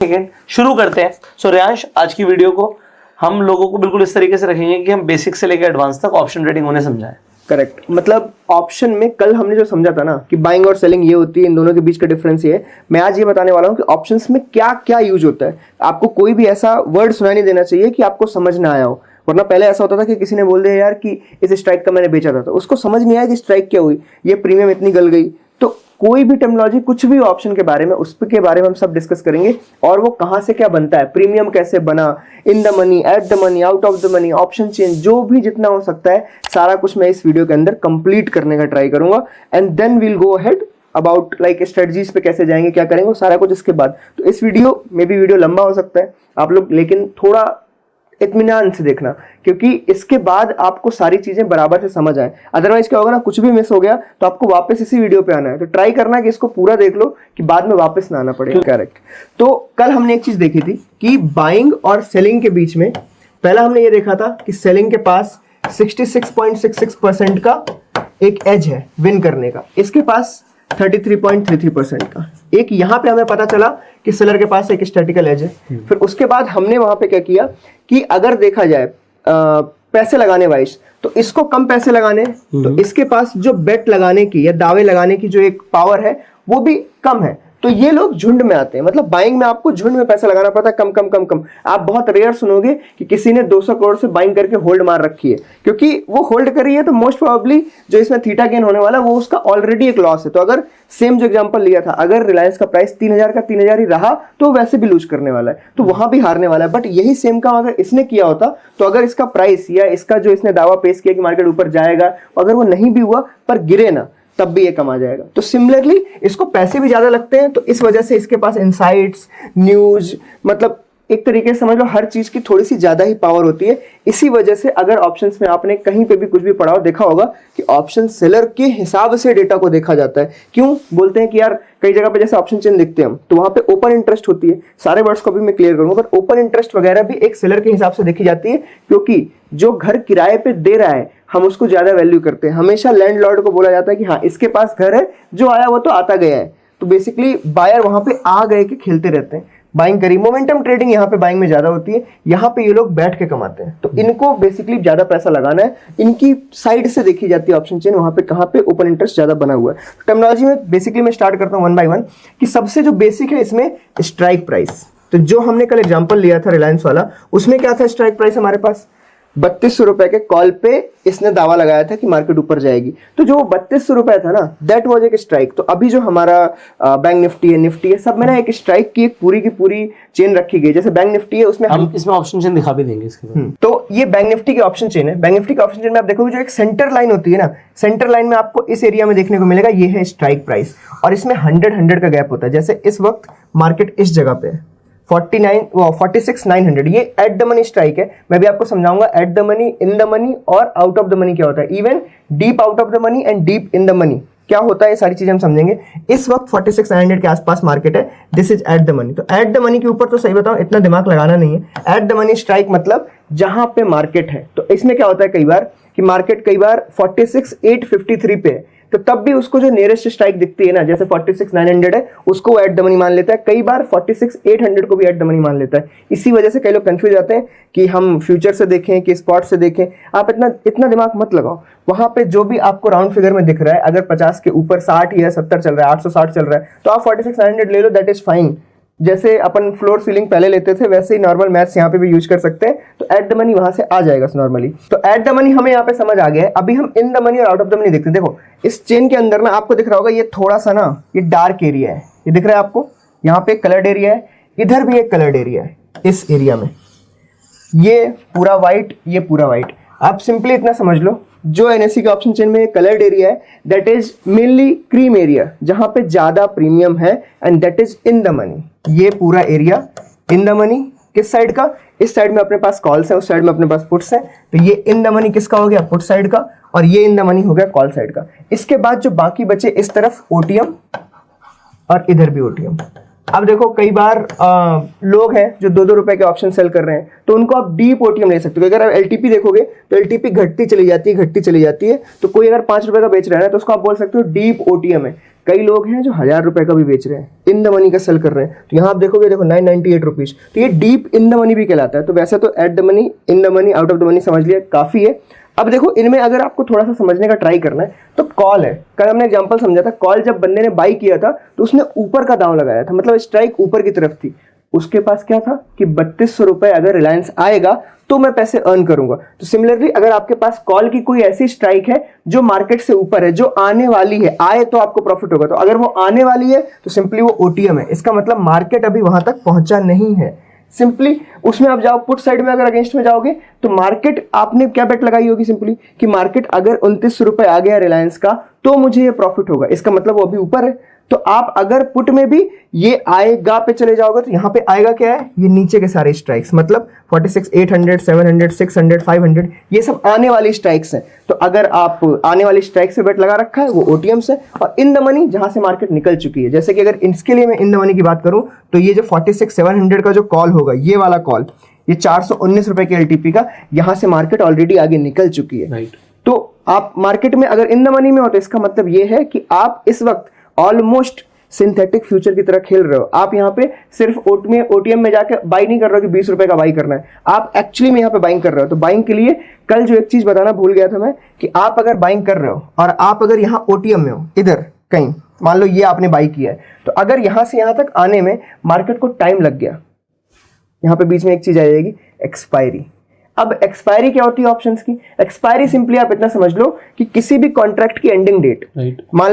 Second शुरू करते हैं। सो रियांश, आज की वीडियो को हम लोगों को बिल्कुल इस तरीके से रखेंगे कि हम बेसिक से लेकर एडवांस तक ऑप्शन ट्रेडिंग होने समझाएं। करेक्ट, मतलब ऑप्शन में कल हमने जो समझा था ना कि बाइंग और सेलिंग ये होती है, इन दोनों के बीच का डिफरेंस ये है। मैं आज ये बताने वाला हूँ कि ऑप्शंस में क्या क्या यूज होता है। आपको कोई भी ऐसा वर्ड सुनाई नहीं देना चाहिए कि आपको समझ ना आया हो, वरना पहले ऐसा होता था कि किसी ने बोल दिया यार कि इस स्ट्राइक का मैंने बेचा था, तो उसको समझ नहीं आया कि स्ट्राइक क्या हुई, ये प्रीमियम इतनी गल गई। तो कोई भी टर्मिनोलॉजी, कुछ भी ऑप्शन के बारे में, उसके बारे में हम सब डिस्कस करेंगे और वो कहां से क्या बनता है, प्रीमियम कैसे बना, in the money, at the money, out of the money, option change, जो भी जितना हो सकता है सारा कुछ मैं इस वीडियो के अंदर कंप्लीट करने का ट्राई करूंगा। And then we'll go ahead about like strategies पे कैसे जाएंगे, क्या करेंगे, सारा कुछ इसके बाद। तो इस वीडियो में भी वीडियो लंबा हो सकता है आप लोग, लेकिन थोड़ा इत्मीनान से देखना, क्योंकि इसके बाद आपको सारी चीजें बराबर से समझ आए। अदरवाइज क्या होगा ना, कुछ भी मिस हो गया तो आपको वापस इसी वीडियो पे आना है। तो ट्राई करना कि इसको पूरा देख लो कि बाद में वापस ना आना पड़े। करेक्ट। तो कल हमने एक चीज देखी थी कि बाइंग और सेलिंग के बीच में, पहला हमने ये देखा था कि सेलिंग के पास 66.66% का एक एज है विन करने का, इसके पास 33.33% का। एक यहाँ पे हमें पता चला कि सेलर के पास एक स्टैटिकल एज है। फिर उसके बाद हमने वहां पे क्या किया कि अगर देखा जाए पैसे लगाने वाइज, तो इसको कम पैसे लगाने, तो इसके पास जो बेट लगाने की या दावे लगाने की जो एक पावर है वो भी कम है। तो ये लोग झुंड में आते हैं, मतलब बाइंग में आपको झुंड में पैसा लगाना पड़ता है, कम कम कम कम। आप बहुत रेयर सुनोगे कि किसी ने 200 करोड़ से बाइंग करके होल्ड मार रखी है, क्योंकि वो होल्ड कर रही है तो मोस्ट प्रोबेबली जो इसमें थीटा गेन होने वाला वो उसका ऑलरेडी एक लॉस है। तो अगर सेम जो एग्जांपल लिया था, अगर रिलायंस का प्राइस 3000 का 3000 ही रहा तो वैसे भी लूज करने वाला है, तो वहां भी हारने वाला है। बट यही सेम काम अगर इसने किया होता, तो अगर इसका प्राइस या इसका जो इसने दावा पेश किया कि मार्केट ऊपर जाएगा, अगर वो नहीं भी हुआ पर गिरे ना, तब भी ये कमा जाएगा। तो सिमिलरली इसको पैसे भी ज्यादा लगते हैं, तो इस वजह से इसके पास इनसाइट्स, न्यूज, मतलब एक तरीके से समझ लो हर चीज की थोड़ी सी ज्यादा ही पावर होती है। इसी वजह से अगर ऑप्शंस में आपने कहीं पे भी कुछ भी पढ़ा हो, देखा होगा कि ऑप्शन सेलर के हिसाब से डेटा को देखा जाता है। क्यों बोलते हैं कि यार कई जगह पे जैसे ऑप्शन चेन देखते हैं हम, तो वहां पे ओपन इंटरेस्ट होती है, सारे वर्ड्स को भी मैं क्लियर करूंगा, पर ओपन इंटरेस्ट वगैरह भी एक सेलर के हिसाब से देखी जाती है, क्योंकि जो घर किराए पे दे रहा है हम उसको ज्यादा वैल्यू करते हैं। हमेशा लैंडलॉर्ड को बोला जाता है कि हाँ इसके पास घर है, जो आया वो तो आता गया है। तो बेसिकली बायर वहां पे आ गए के खेलते रहते हैं, बाइंग करी। मोमेंटम ट्रेडिंग यहाँ पे बाइंग में ज्यादा होती है, यहाँ पे ये लोग बैठ के कमाते हैं। तो इनको बेसिकली ज्यादा पैसा लगाना है, इनकी साइड से देखी जाती है ऑप्शन चेन, वहां पे कहाँ पे ओपन इंटरेस्ट ज्यादा बना हुआ है। टर्मिनोलॉजी में बेसिकली मैं स्टार्ट करता हूँ 1 by 1 कि सबसे जो बेसिक है इसमें स्ट्राइक प्राइस। तो जो हमने कल एग्जाम्पल लिया था रिलायंस वाला, उसमें क्या था, स्ट्राइक प्राइस हमारे पास 3200 रुपए के कॉल पे इसने दावा लगाया था कि मार्केट ऊपर जाएगी। तो जो 3200 रुपए था ना, दैट वाज एक स्ट्राइक। तो अभी जो हमारा बैंक निफ्टी है सब में ना एक स्ट्राइक की एक पूरी की पूरी चेन रखी गई। जैसे बैंक निफ्टी है उसमें हम इसमें ऑप्शन चेन दिखा भी देंगे इसके। तो ये बैंक निफ्टी की ऑप्शन चेन है। बैंक निफ्टी की ऑप्शन चेन में आप देखोगे जो एक सेंटर लाइन होती है ना, सेंटर लाइन में आपको इस एरिया में देखने को मिलेगा, ये है स्ट्राइक प्राइस, और इसमें 100 का गैप होता है। जैसे इस वक्त मार्केट इस जगह पे 46,900, ये एट द मनी स्ट्राइक है। मैं भी आपको समझाऊंगा at the money, in the money और आउट ऑफ द मनी क्या होता है, even deep out of the money and deep in the money क्या होता है, ये सारी चीजें हम समझेंगे। इस वक्त 46,900 के आसपास मार्केट है, this is at the money. तो एट द मनी के ऊपर तो सही बताऊं इतना दिमाग लगाना नहीं है। एट द मनी स्ट्राइक मतलब जहां पे मार्केट है। तो इसमें क्या होता है कई बार कि मार्केट कई बार 46,853 पे है, तो तब भी उसको जो नियरेस्ट स्ट्राइक दिखती है ना, जैसे 46,900 है, उसको एट द मनी मान लेता है। कई बार 46,800 को भी एट द मनी मान लेता है। इसी वजह से कई लोग कंफ्यूज आते हैं कि हम फ्यूचर से देखें कि स्पॉट से देखें। आप इतना दिमाग मत लगाओ। वहां पे जो भी आपको राउंड फिगर में दिख रहा है, अगर 50 के ऊपर 60 या 70 चल रहा है, 860 चल रहा है, तो आप 46,900 ले लो, दैट इज फाइन। जैसे अपन फ्लोर सीलिंग पहले लेते थे, वैसे ही नॉर्मल मैथ्स यहाँ पे भी यूज कर सकते हैं। तो एट द मनी वहां से आ जाएगा नॉर्मली। तो एट द मनी हमें यहाँ पे समझ आ गया है। अभी हम इन द मनी और आउट ऑफ द मनी देखते हैं। देखो इस चेन के अंदर ना आपको दिख रहा होगा, ये थोड़ा सा ना ये डार्क एरिया है, ये दिख रहा है आपको, यहाँ पे कलर्ड एरिया है, इधर भी एक कलर्ड एरिया है इस एरिया में, ये पूरा व्हाइट, ये पूरा व्हाइट। आप सिंपली इतना समझ लो, जो एनएससी के ऑप्शन चेन में कलर्ड एरिया है that is mainly cream area, जहां पे ज्यादा प्रीमियम है, and that is in the money. ये पूरा एरिया इन द मनी किस साइड का, इस साइड में अपने पास कॉल्स है, उस साइड में अपने पास पुट्स है। तो ये इन द मनी किसका हो गया, पुट साइड का, और ये इन द मनी हो गया कॉल साइड का। इसके बाद जो बाकी बचे इस तरफ ओटीएम और इधर भी ओटीएम। अब देखो कई बार लोग हैं जो 2-2 रुपए के ऑप्शन सेल कर रहे हैं, तो उनको आप डीप ओटीएम ले सकते हो। अगर आप एलटीपी देखोगे तो एलटीपी घटती चली जाती है। तो कोई अगर 5 रुपए का बेच रहा है तो उसको आप बोल सकते हो डीप ओटीएम है। कई लोग हैं जो 1000 रुपए का भी बेच रहे हैं, इन द मनी का सेल कर रहे हैं। तो यहाँ आप देखोगे, देखो 998 रुपीज, तो ये डीप इन द मनी भी कहलाता है। तो वैसे तो at the money, in the money, out of the money समझ लिया, काफी है। अब देखो इनमें अगर आपको थोड़ा सा समझने का ट्राई करना है तो कॉल है। कल हमने एग्जांपल समझा था, कॉल जब बंदे ने बाई किया था तो उसने ऊपर का दांव लगाया था, मतलब स्ट्राइक ऊपर की तरफ थी। उसके पास क्या था कि 3200 रुपए अगर रिलायंस आएगा तो मैं पैसे अर्न करूंगा। तो सिमिलरली अगर आपके पास कॉल की कोई ऐसी स्ट्राइक है जो मार्केट से ऊपर है, जो आने वाली है, आए तो आपको प्रॉफिट होगा। तो अगर वो आने वाली है तो सिंपली वो ओटीएम है, इसका मतलब मार्केट अभी वहां तक पहुंचा नहीं है। सिंपली उसमें आप जाओ पुट साइड में, अगर अगेंस्ट में जाओगे तो मार्केट, आपने क्या बेट लगाई होगी सिंपली कि मार्केट अगर 29 रुपए आ गया रिलायंस का तो मुझे ये प्रॉफिट होगा, इसका मतलब वो अभी ऊपर है। तो आप अगर पुट में भी ये आएगा पे चले जाओगे तो यहाँ पे आएगा क्या है, ये नीचे के सारे स्ट्राइक्स, मतलब 46, 800, 700, 600, 500, ये सब आने वाली स्ट्राइक्स हैं। तो अगर आप आने वाली स्ट्राइक्स पे बेट लगा रखा है वो ओटीएम्स है। और इन द मनी जहां से मार्केट निकल चुकी है, जैसे कि अगर इसके लिए मैं इन द मनी की बात करूं तो ये जो 46, 700 का जो कॉल होगा, ये वाला कॉल, ये 419 रुपए के एलटीपी का, यहां से मार्केट ऑलरेडी आगे निकल चुकी है। तो आप मार्केट में अगर इन द मनी में हो तो इसका मतलब ये है कि आप इस वक्त ऑलमोस्ट सिंथेटिक फ्यूचर की तरह खेल रहे हो। आप यहाँ पे सिर्फ ओटीएम में जाकर बाई नहीं कर रहे हो कि 20 रुपए का बाई करना है, आप एक्चुअली में यहाँ पे बाइंग कर रहे हो। तो बाइंग के लिए कल जो एक चीज बताना भूल गया था मैं, कि आप अगर बाइंग कर रहे हो और आप अगर यहाँ ओटीएम में हो, इधर कहीं मान लो ये आपने बाई किया है, तो अगर यहाँ से यहाँ तक आने में मार्केट को टाइम लग गया, यहाँ पे बीच में एक चीज आ जाएगी, एक्सपायरी। अब एक्सपायरी क्या होती है ऑप्शंस की? एक्सपायरी सिंपली आप इतना समझ लो कि किसी भी कॉन्ट्रैक्ट की एंडिंग डेट, मान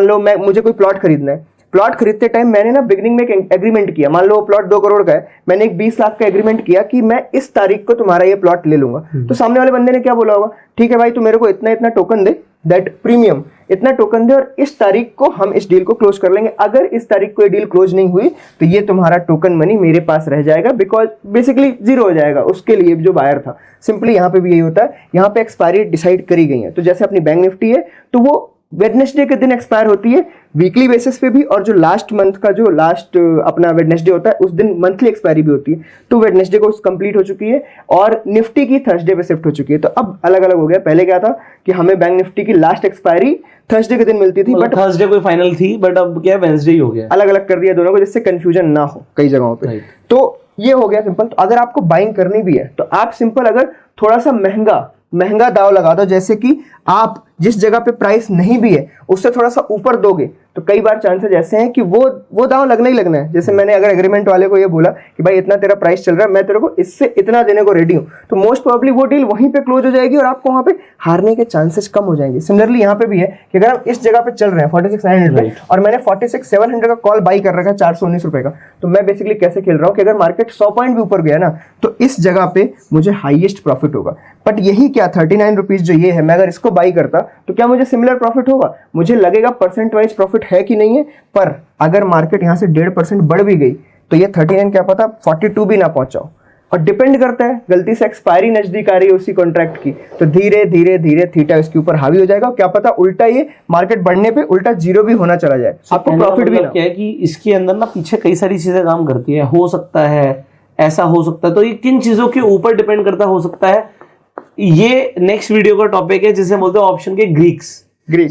लो मुझे कोई प्लॉट खरीदना है, प्लॉट खरीदते टाइम मैंने ना बिगनिंग में एक एग्रीमेंट किया, मान लो वो प्लॉट 2 करोड़ का है, मैंने एक 20 लाख का एग्रीमेंट किया कि मैं इस तारीख को तुम्हारा ये प्लॉट ले लूंगा। तो सामने वाले बंदे ने क्या बोला होगा, ठीक है भाई तू मेरे को इतना इतना टोकन दे, दैट प्रीमियम इतना टोकन दे, और इस तारीख को हम इस डील को क्लोज कर लेंगे। अगर इस तारीख को ये डील क्लोज नहीं हुई तो ये तुम्हारा टोकन मनी मेरे पास रह जाएगा, बिकॉज बेसिकली जीरो हो जाएगा उसके लिए जो बायर था। सिंपली यहाँ पे भी यही होता है, यहाँ पे एक्सपायरी डिसाइड करी गई है। तो जैसे अपनी बैंक निफ्टी है तो वो वेडनेसडे के दिन एक्सपायर होती है वीकली बेसिस पे भी, और जो लास्ट मंथ का जो लास्ट अपना वेडनेसडे होता है उस दिन मंथली एक्सपायरी भी होती है। तो वेडनेसडे को कंप्लीट हो चुकी है और निफ्टी की थर्सडे पे शिफ्ट हो चुकी है। तो अब अलग अलग हो गया, पहले क्या था कि हमें बैंक निफ्टी की लास्ट एक्सपायरी थर्सडे के दिन मिलती थी, बट थर्सडे कोई फाइनल थी, बट अब क्या वेडनेसडे ही हो गया, अलग अलग कर दिया दोनों को, जिससे कंफ्यूजन ना हो कई जगहों पे। तो ये हो गया सिंपल। तो अगर आपको बाइंग करनी भी है तो आप सिंपल अगर थोड़ा सा महंगा दाव लगा दो, जैसे कि आप जिस जगह पे प्राइस नहीं भी है उससे थोड़ा सा ऊपर दोगे तो कई बार चांसेस ऐसे हैं कि वो दाव लगना ही लगना है। जैसे मैंने अगर एग्रीमेंट वाले को ये बोला कि भाई इतना तेरा प्राइस चल रहा है, मैं तेरे को इससे इतना देने को रेडी हूं, तो मोस्ट प्रोबेबली वो डील वहीं पे क्लोज हो जाएगी और आपको वहां पे हारने के चांसेस कम हो जाएंगे। सिमिलरली यहाँ पे भी है कि अगर आप इस जगह पे चल रहे हैं 46,900 पे और मैंने 46,700 का कॉल बाई कर रखा है 419 रुपए का, तो मैं बेसिकली कैसे खेल रहा हूँ कि अगर मार्केट 100 पॉइंट भी ऊपर गया ना तो इस जगह पे मुझे हाईएस्ट प्रॉफिट होगा। बट यही क्या 39 रुपीज जो ये है, मैं अगर इसको बाई करता तो क्या मुझे सिमिलर प्रॉफिट होगा? मुझे लगेगा परसेंट वाइज प्रॉफिट है कि नहीं है, पर अगर मार्केट यहाँ से 1.5% बढ़ भी गई तो ये 39 क्या पता 42 भी ना पहुंचाओ। और डिपेंड करता है, गलती से एक्सपायरी नजदीक आ रही है उसी कॉन्ट्रैक्ट की तो धीरे धीरे धीरे थीटा इसके ऊपर हावी हो जाएगा, क्या पता उल्टा ये मार्केट बढ़ने पे उल्टा जीरो भी होना चला जाए, आपको प्रॉफिट भी ना। क्या है कि इसके अंदर ना पीछे कई सारी चीजें काम करती है, हो सकता है ऐसा हो सकता है, तो ये किन चीजों के ऊपर डिपेंड करता हो सकता है, ये नेक्स्ट वीडियो का टॉपिक है जिसे बोलते हैं ऑप्शन के ग्रीक्स।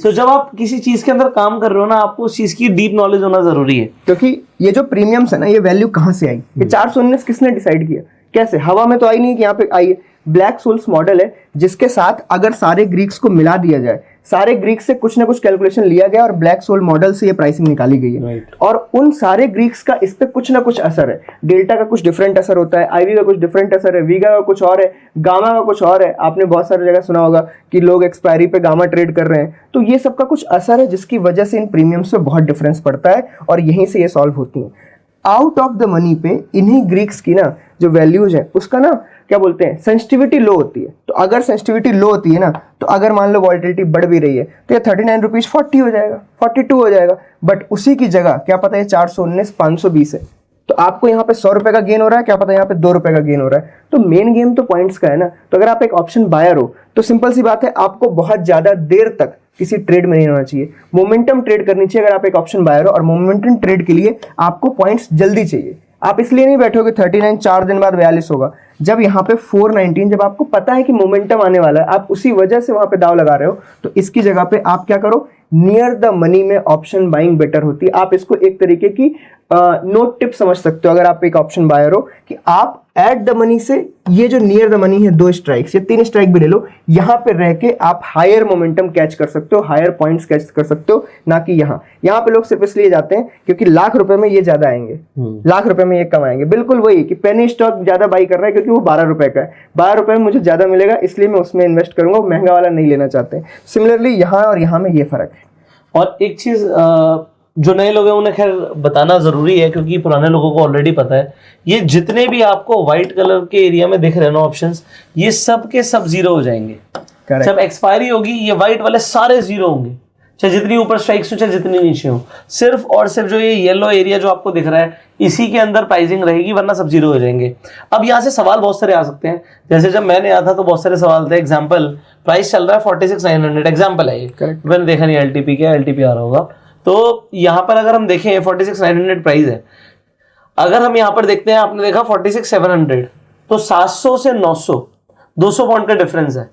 तो जब आप किसी चीज के अंदर काम कर रहे हो ना, आपको उस चीज की डीप नॉलेज होना जरूरी है, क्योंकि ये जो प्रीमियम्स है ना, ये वैल्यू कहां से आई? ये 419 किसने डिसाइड किया? कैसे? हवा में तो आई नहीं कि यहाँ पे आई है। ब्लैक सोल्स मॉडल है जिसके साथ अगर सारे ग्रीक्स को मिला दिया जाए, सारे ग्रीक्स से कुछ ना कुछ कैलकुलेशन लिया गया और ब्लैक सोल मॉडल से ये प्राइसिंग निकाली गई है। और उन सारे ग्रीक्स का इस पे कुछ ना कुछ असर है। डेल्टा का कुछ डिफरेंट असर होता है, आईवी का कुछ डिफरेंट असर है, वीगा का कुछ और है, गामा का कुछ और है। आपने बहुत सारी जगह सुना होगा कि लोग एक्सपायरी पे गामा ट्रेड कर रहे हैं, तो ये सबका कुछ असर है जिसकी वजह से इन प्रीमियम्स पे बहुत डिफरेंस पड़ता है और यहीं से ये सॉल्व होती है। आउट ऑफ द मनी पे इन्हीं ग्रीक्स की ना जो वैल्यूज है उसका ना क्या बोलते हैं, सेंसिटिविटी लो होती है। तो अगर सेंसिटिविटी लो होती है ना, तो अगर मान लो वॉल्टिलिटी बढ़ भी रही है तो ये 39 रुपीज 40 हो जाएगा, 42 हो जाएगा। बट उसी की जगह क्या पता है 419 520 है, तो आपको यहाँ पे 100 रुपए का गेन हो रहा है, क्या पता यहाँ पे 2 रुपए का गेन हो रहा है। तो मेन गेम तो पॉइंट्स का है ना। तो अगर आप एक ऑप्शन बायर हो तो सिंपल सी बात है, आपको बहुत ज्यादा देर तक किसी ट्रेड में नहीं होना चाहिए, मोमेंटम ट्रेड करनी चाहिए। अगर आप एक ऑप्शन बायर हो और मोमेंटम ट्रेड के लिए आपको पॉइंट्स जल्दी चाहिए, आप इसलिए नहीं बैठोगे 39 4 दिन बाद 42 होगा। जब यहाँ पे 419, जब आपको पता है कि मोमेंटम आने वाला है, आप उसी वजह से वहां पे दाव लगा रहे हो, तो इसकी जगह पे आप क्या करो, नियर द मनी में ऑप्शन बाइंग बेटर होती है। आप इसको एक तरीके की नोट टिप समझ सकते हो अगर आप एक ऑप्शन बायर हो, कि आप एट द मनी से ये जो नियर द मनी है 2 स्ट्राइक्स या 3 स्ट्राइक भी ले लो, यहां पे रह के आप हायर मोमेंटम कैच कर सकते हो, हायर पॉइंट्स कैच कर सकते हो, ना कि यहाँ पे लोग सिर्फ इसलिए जाते हैं क्योंकि लाख रुपए में ये ज्यादा आएंगे, लाख रुपए में ये कम आएंगे। बिल्कुल वही कि पेनी स्टॉक ज्यादा बाई कर रहा है क्योंकि वो 12 रुपए का है, 12 रुपए में मुझे ज्यादा मिलेगा इसलिए मैं उसमें इन्वेस्ट करूंगा, महंगा वाला नहीं लेना चाहते। सिमिलरली यहाँ और यहाँ में ये फर्क है। और एक चीज जो नए लोग हैं उन्हें खैर बताना जरूरी है, क्योंकि पुराने लोगों को ऑलरेडी पता है, ये जितने भी आपको व्हाइट कलर के एरिया में दिख रहे हैं ना ऑप्शंस, ये सब के सब जीरो हो जाएंगे। Correct. जब एक्सपायरी होगी ये व्हाइट वाले सारे जीरो होंगे, चाहे जितनी ऊपर स्ट्राइक्स हो चाहे जितनी नीचे हो। सिर्फ और सिर्फ जो ये येलो एरिया जो आपको दिख रहा है इसी के अंदर प्राइसिंग रहेगी, वरना सब जीरो हो जाएंगे। अब यहाँ से सवाल बहुत सारे आ सकते हैं, जैसे जब मैंने आया था तो बहुत सारे सवाल थे। एग्जाम्पल, प्राइस चल रहा है 46,900, एग्जाम्पल है ये, मैंने देखा नहीं एलटीपी क्या, एलटीपी आ रहा होगा। तो यहाँ पर अगर हम देखें 46,900 प्राइस है, अगर हम यहाँ पर देखते हैं, आपने देखा 46,700, तो 700 से 900 200 पॉइंट का डिफरेंस है।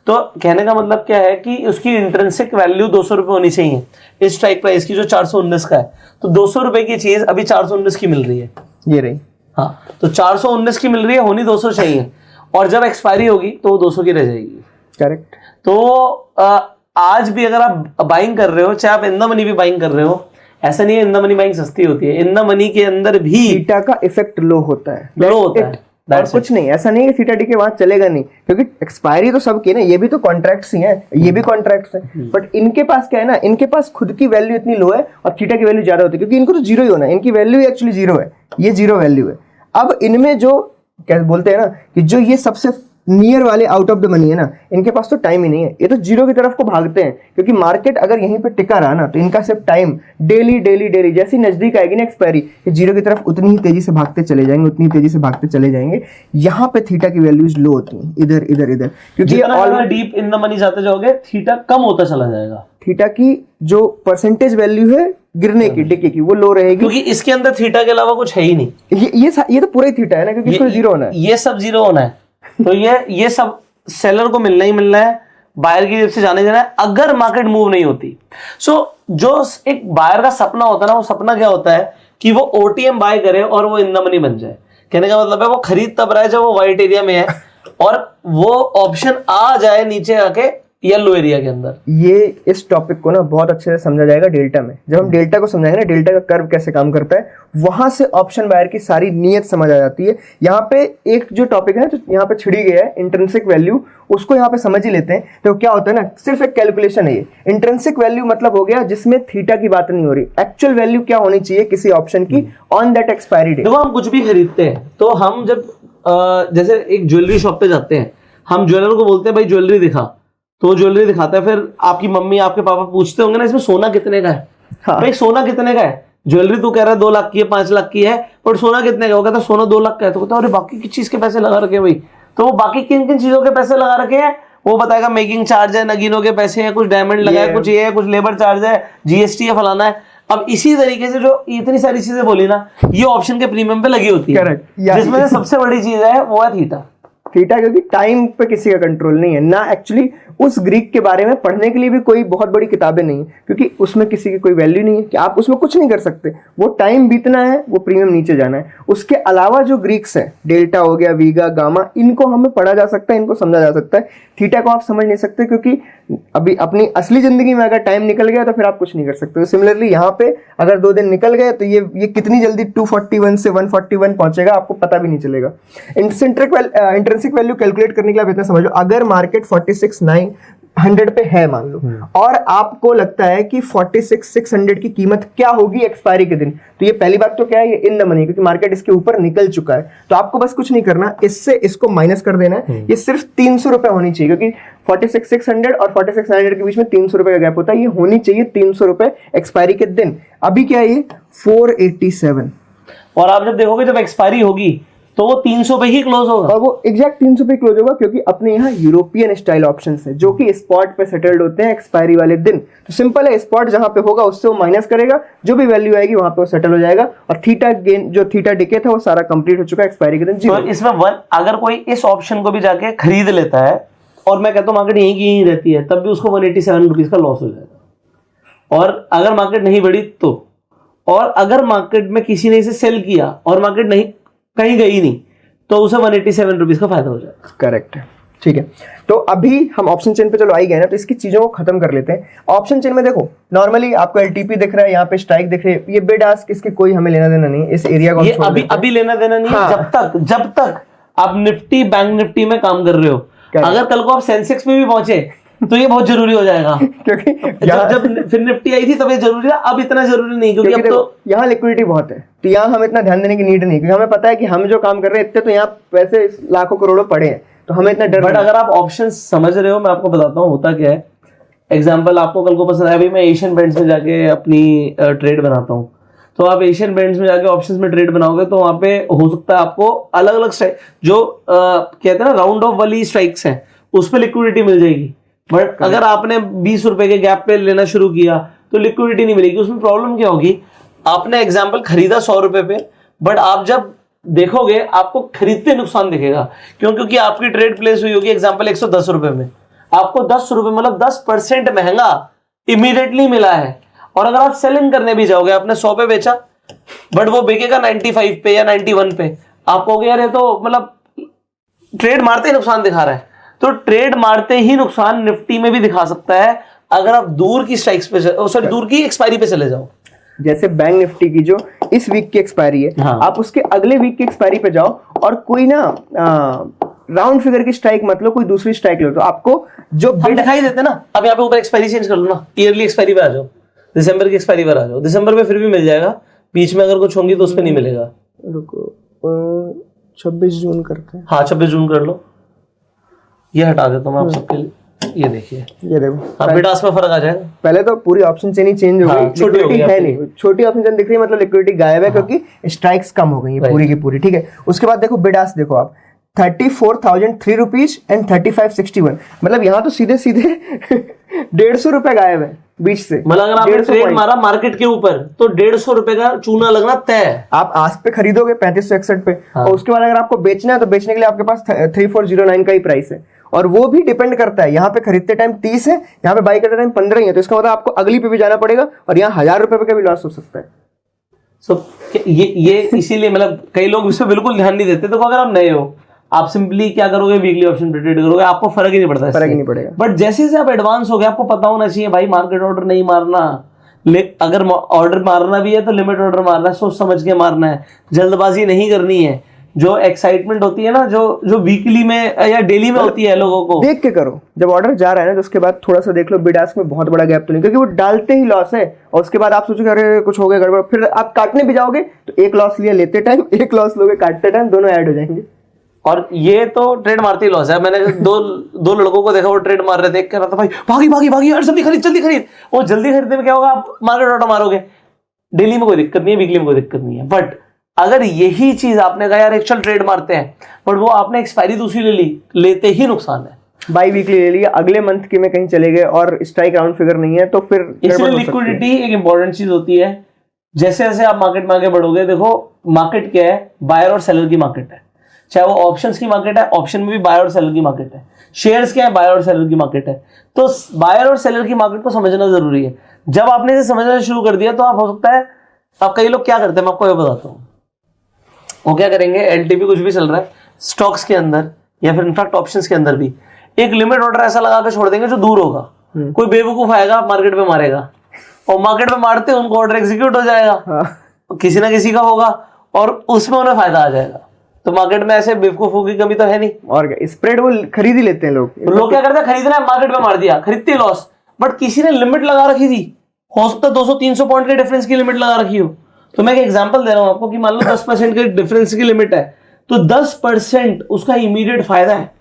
तो कहने का मतलब क्या है कि उसकी इंट्रिंसिक वैल्यू 200 रुपए होनी चाहिए इस स्ट्राइक प्राइस की जो 419 का है। तो 200 रुपए की चीज अभी 419 की मिल रही है, ये रही। हाँ, तो 419 की मिल रही है, होनी 200 चाहिए, और जब एक्सपायरी होगी तो वो 200 की रह जाएगी। करेक्ट। तो आज भी अगर आप बाइंग कर रहे हो, चाहे आप इन द मनी भी बाइंग कर रहे हो, ऐसा नहीं है इन द मनी बाइंग सस्ती होती है, इन द मनी के अंदर भी थीटा का इफेक्ट लो होता है, लो होता है, और कुछ नहीं। ऐसा नहीं है थीटा डी के वहां चलेगा नहीं, क्योंकि एक्सपायरी तो सबकी ना, ये भी तो कॉन्ट्रैक्ट्स ही हैं, ये भी कॉन्ट्रैक्ट्स हैं, बट इनके पास क्या है ना, इनके पास खुद की वैल्यू इतनी लो है और थीटा की वैल्यू ज्यादा होती है, क्योंकि इनको तो जीरो ही होना है, इनकी वैल्यू एक्चुअली जीरो है, ये जीरो वैल्यू है। अब इनमें जो क्या बोलते हैं ना कि जो ये सबसे नियर वाले आउट ऑफ द मनी है ना, इनके पास तो टाइम ही नहीं है, ये तो जीरो की तरफ को भागते हैं, क्योंकि मार्केट अगर यहीं पे टिका रहा ना तो इनका सिर्फ टाइम डेली डेली डेली जैसी नजदीक आएगी ना एक्सपायरी, ये जीरो की तरफ उतनी ही तेजी से भागते चले जाएंगे, उतनी तेजी से भागते चले जाएंगे। यहाँ पे थीटा की वैल्यूज लो होती हैं, इधर इधर इधर, क्योंकि all deep in the money जाते जाओगे थीटा कम होता चला जाएगा, थीटा की जो परसेंटेज वैल्यू है गिरने की, डिके की, वो लो रहेगी, क्योंकि इसके अंदर थीटा के अलावा कुछ है ही नहीं। ये तो पूरा ही थीटा है ना, क्योंकि इसको जीरो होना है, ये सब जीरो होना है। तो ये सब सेलर को मिलना ही मिलना है, बायर की जेब से जाने जाना है, अगर मार्केट मूव नहीं होती। सो जो एक बायर का सपना होता है ना, वो सपना क्या होता है कि वो ओटीएम बाय करे और वो इन द मनी बन जाए। कहने का मतलब है वो खरीद तब रहा है जब वो व्हाइट एरिया में है और वो ऑप्शन आ जाए नीचे आके येलो एरिया के अंदर। ये इस टॉपिक को ना बहुत अच्छे से समझा जाएगा डेल्टा में। जब हम डेल्टा को समझाएंगे ना, डेल्टा का कर्व कैसे काम करता है, वहां से ऑप्शन बायर की सारी नीयत समझ आ जाती है। यहाँ पे एक जो टॉपिक है जो यहाँ पे छिड़ी गया है, इंट्रिंसिक वैल्यू, उसको यहाँ पे समझ ही लेते हैं। तो क्या होता है ना, सिर्फ एक कैलकुलेशन है ये। इंट्रिंसिक वैल्यू मतलब हो गया जिसमें थीटा की बात नहीं हो रही, एक्चुअल वैल्यू क्या होनी चाहिए किसी ऑप्शन की ऑन दैट एक्सपायरी डे। देखो हम कुछ भी खरीदते हैं तो हम जब जैसे एक ज्वेलरी शॉप पे जाते हैं, हम ज्वेलर को बोलते हैं भाई ज्वेलरी दिखा, तो वो ज्वेलरी दिखाता है। फिर आपकी मम्मी आपके पापा पूछते होंगे ना इसमें सोना कितने का है, हाँ। भाई सोना कितने का है, ज्वेलरी तू कह रहा है 2 लाख की है 5 लाख की है, पर सोना कितने का? वो कहता है सोना 2 लाख का है। तो कहता है अरे बाकी किस चीज के पैसे लगा रखे हैं भाई? तो वो बाकी किन किन चीजों के पैसे लगा रखे हैं वो बताएगा, मेकिंग चार्ज है, नगीनों के पैसे हैं, कुछ डायमंड लगा है, कुछ ये है, कुछ लेबर चार्ज है, जीएसटी है, फलाना है। अब इसी तरीके से जो इतनी सारी चीजें बोली ना, ये ऑप्शन के प्रीमियम पे लगी होती है। Correct. जिसमें से सबसे बड़ी चीज है वो है थीटा। थीटा क्योंकि टाइम पे किसी का कंट्रोल नहीं है ना, एक्चुअली उस ग्रीक के बारे में पढ़ने के लिए भी कोई बहुत बड़ी किताबें नहीं है, क्योंकि उसमें किसी की कोई वैल्यू नहीं है कि आप उसमें कुछ नहीं कर सकते। वो टाइम बीतना है, वो प्रीमियम नीचे जाना है। उसके अलावा जो ग्रीक्स है, डेल्टा हो गया, वीगा, गामा, इनको हमें पढ़ा जा सकता है, इनको समझा जा सकता है। थीटा को आप समझ नहीं सकते क्योंकि अभी अपनी असली जिंदगी में अगर टाइम निकल गया तो फिर आप कुछ नहीं कर सकते। तो सिमिलरली यहाँ पे अगर 2 दिन निकल गए तो ये कितनी जल्दी 241 से 141 पहुंचेगा आपको पता भी नहीं चलेगा। इंट्रिंसिक वैल्यू कैलकुलेट करने के लिए आप इतना समझो, अगर मार्केट 46,900 पे है मान लो, और आपको लगता है कि 46,600 की कीमत क्या होगी एक्सपायरी के दिन, तो ये पहली बात तो क्या है, ये इन द मनी, क्योंकि मार्केट इसके ऊपर निकल चुका है। तो आपको बस कुछ नहीं करना, इससे इसको माइनस कर देना है। ये सिर्फ 300 रुपए होनी चाहिए, क्योंकि 46,600 और 46,900 के बीच में 300 रुपए का गैप होता है। ये होनी चाहिए 300 रुपए एक्सपायरी के दिन। अभी क्या है ये 487। और आप जब देखोगे जब एक्सपायरी होगी तो वो 300 पे ही क्लोज होगा और वो एग्जैक्ट 300 पे क्लोज होगा, क्योंकि अपने यहाँ यूरोपियन स्टाइल ऑप्शंस है जो कि स्पॉट पे सेटल्ड होते हैं एक्सपायरी वाले दिन। तो सिंपल है, स्पॉट जहां पे होगा उससे वो माइनस करेगा, जो भी वैल्यू आएगी वहां पे वो सेटल हो जाएगा, और थीटा गेन जो थीटा डिके था वो सारा कंप्लीट हो चुका है एक्सपायरी के दिन। तो इसमें अगर कोई इस ऑप्शन को भी जाके खरीद लेता है और मैं कहता हूँ मार्केट यहीं की यहीं रहती है, तब भी उसको 187 रुपीज का लॉस हो जाएगा। और अगर मार्केट नहीं बढ़ी तो, और अगर मार्केट में किसी ने इसे सेल किया और मार्केट नहीं कहीं गई नहीं, तो उसे 187 रुपीज का फायदा हो जाएगा। करेक्ट है, ठीक है। तो अभी हम ऑप्शन चेन पे चलो आई गए ना, तो इसकी चीजों को खत्म कर लेते हैं। ऑप्शन चेन में देखो नॉर्मली आपको एलटीपी दिख रहा है, यहाँ पे स्ट्राइक दिख रही है, ये बिड आस्क इसके कोई हमें लेना देना नहीं है, इस एरिया को ये अभी लेना देना नहीं है। जब तक आप निफ्टी बैंक निफ्टी में काम कर रहे हो, अगर कल को आप सेंसेक्स में भी पहुंचे तो ये बहुत जरूरी हो जाएगा, क्योंकि जब फिर निफ्टी आई थी तब ये जरूरी था, अब इतना जरूरी नहीं, क्योंकि अब तो यहाँ लिक्विडिटी बहुत है, तो यहाँ हम इतना ध्यान देने की नीड नहीं, क्योंकि हमें पता है कि हम जो काम कर रहे हैं इतने तो यहाँ पैसे लाखों करोड़ों पड़े हैं, तो हमें इतना डर। बट अगर आप ऑप्शन समझ रहे हो, मैं आपको बताता हूँ होता क्या है। एग्जाम्पल आपको कल को पसंद आया, अभी मैं एशियन पेंट्स में जाके अपनी ट्रेड बनाता हूँ, तो आप एशियन पेंट्स में जाके ऑप्शंस में ट्रेड बनाओगे तो वहां पे हो सकता है आपको अलग अलग स्ट्राइक जो कहते हैं ना राउंड ऑफ वाली स्ट्राइक्स हैं, उस पर लिक्विडिटी मिल जाएगी। बट अगर आपने 20 रुपए के गैप पे लेना शुरू किया तो लिक्विडिटी नहीं मिलेगी। उसमें प्रॉब्लम क्या होगी, आपने एग्जाम्पल खरीदा 100 रुपए पे, बट आप जब देखोगे आपको खरीदते नुकसान दिखेगा, क्योंकि आपकी ट्रेड प्लेस हुई होगी एग्जाम्पल 110 रुपए में, आपको 10 रुपए मतलब 10% महंगा इमीडिएटली मिला है। और अगर आप सेलिंग करने भी जाओगे, आपने 100 पे बेचा बट वो बिकेगा 95 पे या 91 पे, आप कहोगे यार ये तो मतलब ट्रेड मारते ही नुकसान दिखा रहा है। तो ट्रेड मारते ही नुकसान निफ्टी में भी दिखा सकता है अगर आप दूर की स्ट्राइक्स पे दूर की एक्सपायरी पे चले जाओ। जैसे बैंक निफ्टी की जो इस वीक की एक्सपायरी है, हाँ। आप उसके अगले वीक की एक्सपायरी पे जाओ और कोई ना राउंड फिगर की स्ट्राइक मत लो, कोई दूसरी स्ट्राइक लो, तो आपको जो हम दिखाई देते ना। अब यहाँ पे ऊपर एक्सपायरी चेंज कर लो ना, ईयरली एक्सपायरी पे आ जाओ, दिसंबर की एक्सपायरी पर आ जाओ। दिसंबर में फिर भी मिल जाएगा, बीच में अगर कुछ होंगी तो उस पर नहीं मिलेगा। रुको 26 जून करते हैं। हाँ 26 जून कर लो, ये हटा देता हूँ मैं आप सबके लिए। ये देखिए, ये देखो अब बिडास में फर्क आ जाएगा। पहले तो पूरी ऑप्शन चेन ही चेंज हो गई, हाँ, छोटी हो गई है नहीं, छोटी ऑप्शन चेन दिख रही है मतलब लिक्विडिटी गायब है, क्योंकि स्ट्राइक्स कम हो गई है पूरी की पूरी। ठीक है, उसके बाद देखो बिडास देखो आप 34,003 रुपीज एंड 3561, मतलब यहाँ तो सीधे सीधे 150 रुपए गायब है बीच से। मतलब अगर आपने ट्रेड मारा मार्केट के ऊपर तो 150 रुपए का चूना लगना तय है। आप आस्क पे खरीदोगे 3561 पे, और उसके बाद अगर आपको बेचना है तो बेचने के लिए आपके पास 3409 का ही प्राइस है, और वो भी डिपेंड करता है, यहाँ पे खरीदते टाइम 30 है, यहाँ पे बाई करते टाइम 15 ही है, तो इसका मतलब आपको अगली पे भी जाना पड़ेगा और यहाँ 1000 रुपए का भी लॉस हो सकता है। सो ये इसीलिए मतलब कई लोग इस पे बिल्कुल ध्यान नहीं देते। तो अगर आप नए हो, आप सिंपली क्या करोगे, वीकली ऑप्शन पे ट्रेड करोगे, आपको फर्क ही नहीं पड़ता, फर्क ही नहीं पड़ेगा। बट जैसे जैसे आप एडवांस हो गए, आपको पता होना चाहिए भाई मार्केट ऑर्डर नहीं मारना, अगर ऑर्डर मारना भी है तो लिमिट ऑर्डर मारना है, सोच समझ के मारना है, जल्दबाजी नहीं करनी है। जो एक्साइटमेंट होती है ना, जो वीकली में या डेली में होती है, लोगों को देख के करो। जब ऑर्डर जा रहा है ना तो उसके बाद थोड़ा सा देख लो बिड आस्क में बहुत बड़ा गैप तो नहीं, क्योंकि वो डालते ही लॉस है, और उसके बाद आप सोचोगे अरे कुछ हो गया गड़बड़, फिर आप काटने भी जाओगे तो एक लॉस लिया लेते टाइम, एक लॉस लोगे काटते टाइम, दोनों ऐड हो जाएंगे। और ये तो ट्रेड मारते ही लॉस है। मैंने दो लड़कों को देखा, वो ट्रेड मार रहे थे, कह रहा था भाई भागी यार जल्दी खरीद। वो जल्दी खरीदने में क्या होगा, आप मार्केट ऑर्डर मारोगे, डेली में कोई दिक्कत नहीं है, वीकली में कोई दिक्कत नहीं है। बट अगर यही चीज आपने कहा यार एक्चुअल ट्रेड मारते हैं, बट वो आपने एक्सपायरी दूसरी ले ली, लेते ही नुकसान है। बाई वीकली ले लिया, अगले मंथ के में कहीं चले गए और स्ट्राइक राउंड फिगर नहीं है, तो फिर इसलिए लिक्विडिटी एक इंपॉर्टेंट चीज होती है। जैसे जैसे आप मार्केट में आगे बढ़ोगे, देखो मार्केट क्या है, बायर और सेलर की मार्केट है। चाहे वो ऑप्शंस की मार्केट है, ऑप्शन में भी बायर और सेलर की मार्केट है। शेयर्स क्या है, बायर और सेलर की मार्केट है। तो बायर और सेलर की मार्केट को समझना जरूरी है। जब आपने इसे समझना शुरू कर दिया तो आप हो सकता है, अब कई लोग क्या करते हैं मैं आपको ये बताता हूँ। वो क्या करेंगे, एलटीपी कुछ भी चल रहा है स्टॉक्स के अंदर या फिर इनफैक्ट ऑप्शंस के अंदर भी, एक लिमिट ऑर्डर ऐसा लगा के छोड़ देंगे जो दूर होगा। कोई बेवकूफ आएगा मार्केट में मारेगा, और मार्केट में मारते उनको ऑर्डर एग्जीक्यूट हो जाएगा, किसी ना किसी का होगा, और उसमें उन्हें फायदा आ जाएगा। तो मार्केट में ऐसे बेवकूफों की कमी तो है नहीं। और क्या, स्प्रेड वो खरीद ही लेते हैं लोग क्या करते हैं, खरीदना है मार्केट में मार दिया, खरीदते लॉस। बट किसी ने लिमिट लगा रखी थी, हो सकता है 200-300 पॉइंट के डिफरेंस की लिमिट लगा रखी हो। तो मैं एक एग्जांपल दे रहा हूं आपको कि मान लो 10% के डिफरेंस की लिमिट है, तो 10% उसका इमीडिएट फायदा है।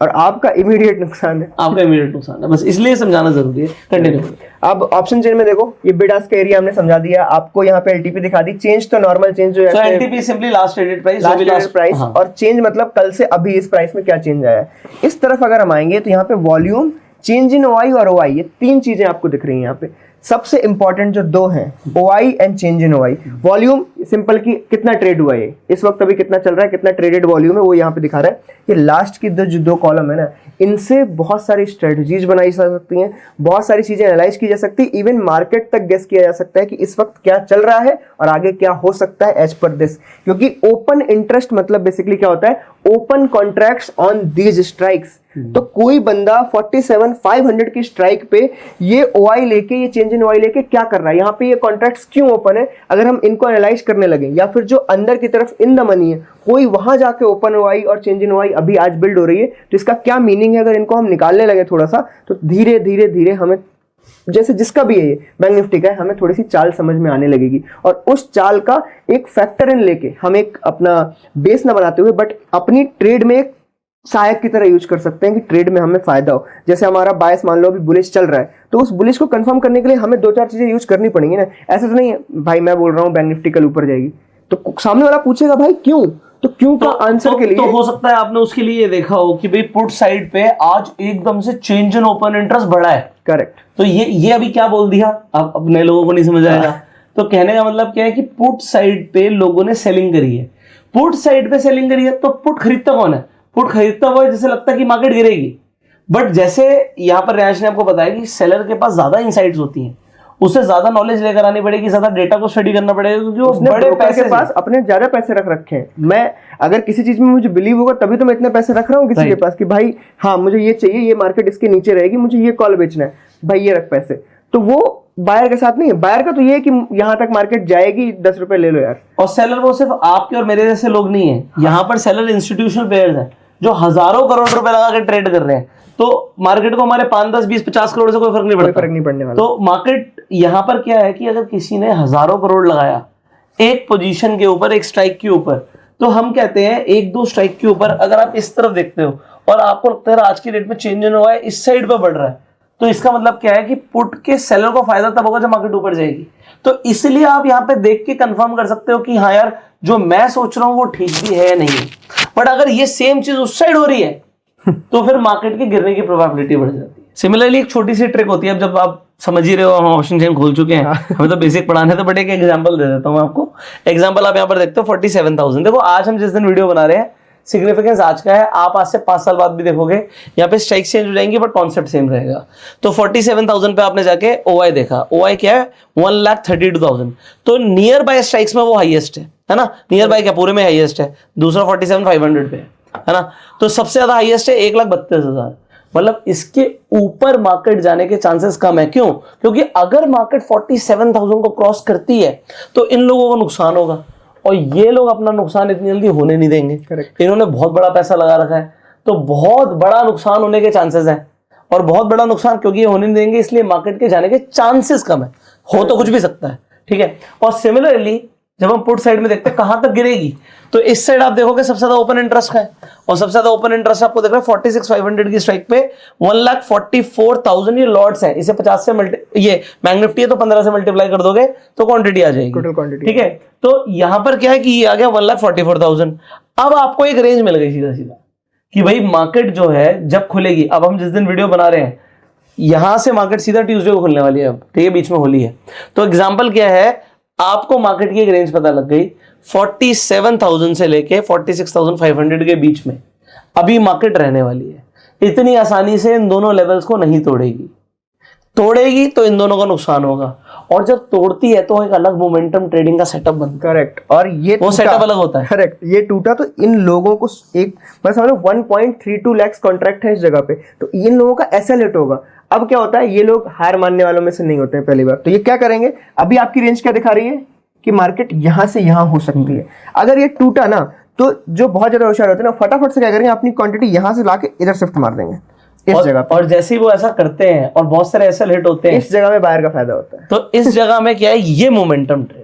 और आपका इमीडिएट नुकसान है। आपका इमीडिएट नुकसान है, बस इसलिए समझाना जरूरी है। कंटिन्यू। अब ऑप्शन चेन में देखो, ये बिड आस्क का एरिया हमने समझा दिया आपको, यहाँ पे एलटीपी दिखा दी, चेंज तो नॉर्मल चेंज जो सो है LTP simply last traded price, last price, और चेंज मतलब कल से अभी इस प्राइस में क्या चेंज आया है। इस तरफ अगर हम आएंगे तो यहाँ पे वॉल्यूम, चेंज इन ओआई और ओआई, ये तीन चीजें आपको दिख रही हैं यहाँ पे। सबसे इंपॉर्टेंट जो दो हैं, OI and change in OI. Volume simple की कितना ट्रेड हुआ है इस वक्त, अभी कितना चल रहा है, कितना ट्रेडेड वॉल्यूम है, वो यहाँ पे दिखा रहा है। ये लास्ट की जो दो कॉलम है ना, इनसे बहुत सारी स्ट्रेटजीज बनाई जा सकती हैं, बहुत सारी चीजें एनालाइज की जा सकती है, इवन मार्केट तक गेस किया जा सकता है कि इस वक्त क्या चल रहा है और आगे क्या हो सकता है एज पर दिस। क्योंकि ओपन इंटरेस्ट मतलब बेसिकली क्या होता है, open contracts on these strikes. तो कोई बंदा 47,500 की स्ट्राइक पे ये ओआई लेके, ये चेंज इन ओआई लेके क्या कर रहा है, यहाँ पे ये कॉन्ट्रैक्ट्स क्यों ओपन है, अगर हम इनको एनालाइज करने लगे, या फिर जो अंदर की तरफ इन द मनी है कोई वहां जाके ओपन ओआई और चेंज इन ओआई अभी आज बिल्ड हो रही है, तो इसका क्या मीनिंग है, अगर इनको हम निकालने लगे थोड़ा सा, तो धीरे धीरे धीरे हमें, जैसे जिसका भी है ये बैंक निफ्टी का है, हमें थोड़ी सी चाल समझ में आने लगेगी। और उस चाल का एक फैक्टर इन लेके हम एक अपना बेस ना बनाते हुए, बट अपनी ट्रेड में एक सहायक की तरह यूज कर सकते हैं कि ट्रेड में हमें फायदा हो। जैसे हमारा बायस मान लो अभी बुलिश चल रहा है, तो उस बुलिश को कंफर्म करने के लिए हमें दो चार चीजें यूज करनी पड़ेंगी ना। ऐसा तो नहीं है भाई मैं बोल रहा हूँ बैंक निफ्टी कल ऊपर जाएगी, तो सामने वाला पूछेगा भाई क्यों, तो क्यों का आंसर के लिए तो हो सकता है आपने उसके लिए ये देखा हो कि भाई पुट साइड पे आज एकदम से चेंज इन ओपन इंटरेस्ट बढ़ा है। करेक्ट। तो ये अभी क्या बोल दिया, अब नए लोगों को नहीं समझ आएगा। तो कहने का मतलब क्या है कि पुट साइड पे लोगों ने सेलिंग करी है, पुट साइड पे सेलिंग करी है, तो पुट खरीदता कौन है, पुट खरीदता हुआ जैसे लगता है कि मार्केट गिरेगी। बट जैसे यहाँ पर रियाज ने आपको बताया कि सेलर के पास ज्यादा इंसाइट्स होती हैं, उसे ज्यादा नॉलेज लेकर आनी पड़ेगी, ज्यादा डेटा को स्टडी करना पड़ेगा, क्योंकि वो बड़े पैसे के पास अपने ज्यादा पैसे रख रखे हैं। मैं अगर किसी चीज में मुझे बिलीव होगा तभी तो मैं इतने पैसे रख रहा हूँ किसी के पास कि भाई हाँ मुझे ये चाहिए, ये मार्केट इसके नीचे रहेगी, मुझे ये कॉल बेचना है, भाई ये रख पैसे। तो वो बायर के साथ नहीं है, बायर का तो ये है कि यहाँ तक मार्केट जाएगी 10 रुपए ले लो यार। और सेलर वो सिर्फ आपके और मेरे जैसे लोग नहीं है, यहाँ पर सेलर इंस्टीट्यूशनल प्लेयर्स हैं जो हजारों करोड़ रुपए लगा के ट्रेड कर रहे हैं। तो मार्केट को हमारे 5, 10, 20, 50 करोड़ से कोई फर्क नहीं पड़ने वाला। तो मार्केट यहाँ पर क्या है कि अगर किसी ने हजारों करोड़ लगाया एक पोजीशन के ऊपर, एक स्ट्राइक के ऊपर, तो हम कहते हैं 1-2 स्ट्राइक के ऊपर अगर आप इस तरफ देखते हो और आपको लगता है आज की डेट में चेंज इन हुआ है, इस साइड पर बढ़ रहा है, तो इसका मतलब क्या है कि पुट के सेलर को फायदा तब होगा जब मार्केट ऊपर जाएगी। तो इसलिए आप यहाँ पे देख के कंफर्म कर सकते हो कि हाँ यार जो मैं सोच रहा हूँ वो ठीक भी है या नहीं है। बट अगर ये सेम चीज उस साइड हो रही है तो फिर मार्केट के गिरने की प्रोबेबिलिटी बढ़ जाती है। सिमिलरली एक छोटी सी ट्रिक होती है, अब जब आप समझ ही रहे हो हम ऑप्शन चेन खोल चुके हैं, हमें तो बेसिक पढ़ाने, तो बट एक एग्जांपल दे देता हूँ आपको। एग्जांपल आप यहाँ पर देखते हो 47,000। देखो आज हम जिस दिन वीडियो बना रहे हैं सिग्निफिकेंस आज का है, आप आज से 5 साल बाद भी देखोगे यहाँ पे स्ट्राइक चेंज हो जाएंगी बट कॉन्सेप्ट सेम रहेगा। तो 47,000 पे आपने जाके ओआई देखा, ओआई क्या है 1,32,000, तो नियर बाय स्ट्राइक्स में वो हाईएस्ट है ना, नियर बाय क्या पूरे में हाईएस्ट है, दूसरा 47,500 पे है ना, तो सबसे ज्यादा हाईएस्ट है 1,32,000। मतलब इसके ऊपर मार्केट जाने के चांसेस कम है। क्यों? क्योंकि अगर मार्केट 47,000 को क्रॉस करती है तो इन लोगों को नुकसान होगा, और ये लोग अपना नुकसान इतनी जल्दी होने नहीं देंगे। Correct. इन्होंने बहुत बड़ा पैसा लगा रखा है, तो बहुत बड़ा नुकसान होने के चांसेस हैं, और बहुत बड़ा नुकसान क्योंकि ये होने नहीं देंगे इसलिए मार्केट के जाने के चांसेस कम है। हो तो कुछ भी सकता है, ठीक है। और सिमिलरली जब हम पुट साइड में देखते हैं कहां तक गिरेगी, तो इस साइड आप देखोगे सबसे ज्यादा ओपन इंटरेस्ट है, और सबसे ज्यादा ओपन इंटरेस्ट आपको देख रहा है 46,500 की स्ट्राइक पे 1,44,000 ये लॉट्स है। इसे 50 से ये बैंक निफ्टी है तो 15 से मल्टीप्लाई कर दोगे तो क्वांटिटी आ जाएगी, टोटल क्वांटिटी, ठीक है। तो यहां पर क्या है कि ये आ गया 1,44,000। अब आपको एक रेंज मिल गई सीधा सीधा कि भाई मार्केट जो है जब खुलेगी, अब हम जिस दिन वीडियो बना रहे हैं यहां से मार्केट सीधा ट्यूसडे को खुलने वाली है, अब ठीक है, बीच में होली है। तो एग्जाम्पल क्या है, आपको मार्केट की एक रेंज पता लग गई 47,000 से लेके 46,500 के बीच में अभी मार्केट रहने वाली है। इतनी आसानी से इन दोनों लेवल्स को नहीं तोड़ेगी तो इन दोनों का नुकसान होगा, और जब तोड़ती है तो एक अलग मोमेंटम ट्रेडिंग का सेटअप बनता है। करेक्ट। और ये वो सेटअप अलग होता है। करेक्ट, ये टूटा तो इन लोगों को एक मैं समझ 1.32 लाख कॉन्ट्रैक्ट है इस जगह पे, तो इन लोगों का ऐसा लेट होगा। अब क्या होता है, ये लोग हार मानने वालों में से नहीं होते हैं पहली बार, तो ये क्या करेंगे, अभी आपकी रेंज क्या दिखा रही है कि मार्केट यहां से यहां हो सकती है। अगर ये टूटा ना तो जो बहुत ज्यादा होशियार होते हैं ना फटाफट से क्या करेंगे, अपनी क्वांटिटी यहां से लाके इधर शिफ्ट मार देंगे इस जगह पे। और जैसे ही वो ऐसा करते हैं और बहुत सारे ऐसे हिट होते हैं, इस जगह में बायर का फायदा होता है। तो इस जगह में क्या है, ये मोमेंटम ट्रेड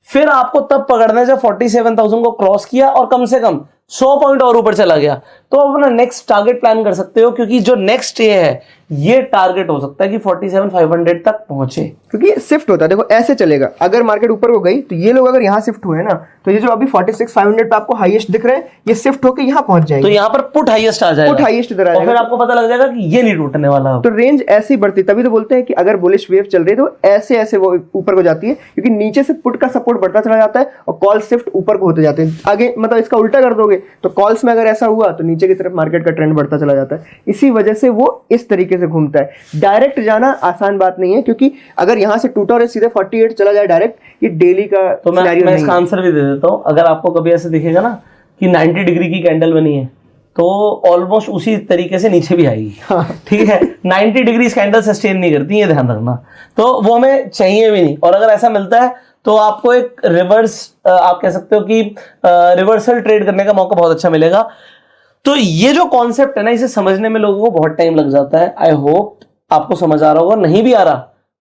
फिर आपको तब पकड़ना है जब 47,000 को क्रॉस किया और कम से कम 100 पॉइंट और ऊपर चला गया, तो अपना नेक्स्ट टारगेट प्लान कर सकते हो, क्योंकि जो नेक्स्ट ये है ये टारगेट हो सकता है कि 47,500 तक पहुंचे, क्योंकि शिफ्ट होता है। देखो ऐसे चलेगा, अगर मार्केट ऊपर को गई तो ये लोग अगर यहाँ शिफ्ट हुए ना, तो ये जो अभी 46,500 पे आपको हाईएस्ट दिख रहे हैं, ये शिफ्ट होकर यहाँ पहुंच जाएंगे, तो यहाँ पर पुट हाईएस्ट आ जाएगा, पुट हाईएस्ट इधर आ और जाएगा, फिर आपको पता लग जाएगा कि ये नहीं टूटने वाला। तो रेंज ऐसी बढ़ती, तभी तो बोलते हैं कि अगर बुलिश वेव चल रही है तो ऐसे ऐसे वो ऊपर को जाती है, क्योंकि नीचे से पुट का सपोर्ट बढ़ता चला जाता है और कॉल शिफ्ट ऊपर को होते जाते हैं आगे। मतलब इसका उल्टा कर दोगे तो कॉल्स में अगर ऐसा हुआ तो नीचे की तरफ मार्केट का ट्रेंड बढ़ता चला जाता है। इसी वजह से वो इस तरीके से घूमता है। डायरेक्ट जाना आसान बात नहीं है, क्योंकि अगर यहां से टूटा और सीधे 48 चला जाए डायरेक्ट, ये डेली का तो मैं इसका आंसर भी दे देता हूँ। अगर आपको कभी ऐसे दिखेगा ना कि 90 डिग्री की कैंडल बनी है, तो ऑलमोस्ट उसी तरीके से नीचे भी आएगी। ठीक है, 90 डिग्री कैंडल सस्टेन नहीं करती, ये ध्यान रखना, तो वो हमें चाहिए भी नहीं। और अगर ऐसा मिलता है तो आपको एक रिवर्स, आप कह सकते हो कि रिवर्सल ट्रेड करने का मौका बहुत अच्छा मिलेगा। तो ये जो कॉन्सेप्ट है ना, इसे समझने में लोगों को बहुत टाइम लग जाता है। आई होप आपको समझ आ रहा होगा, नहीं भी आ रहा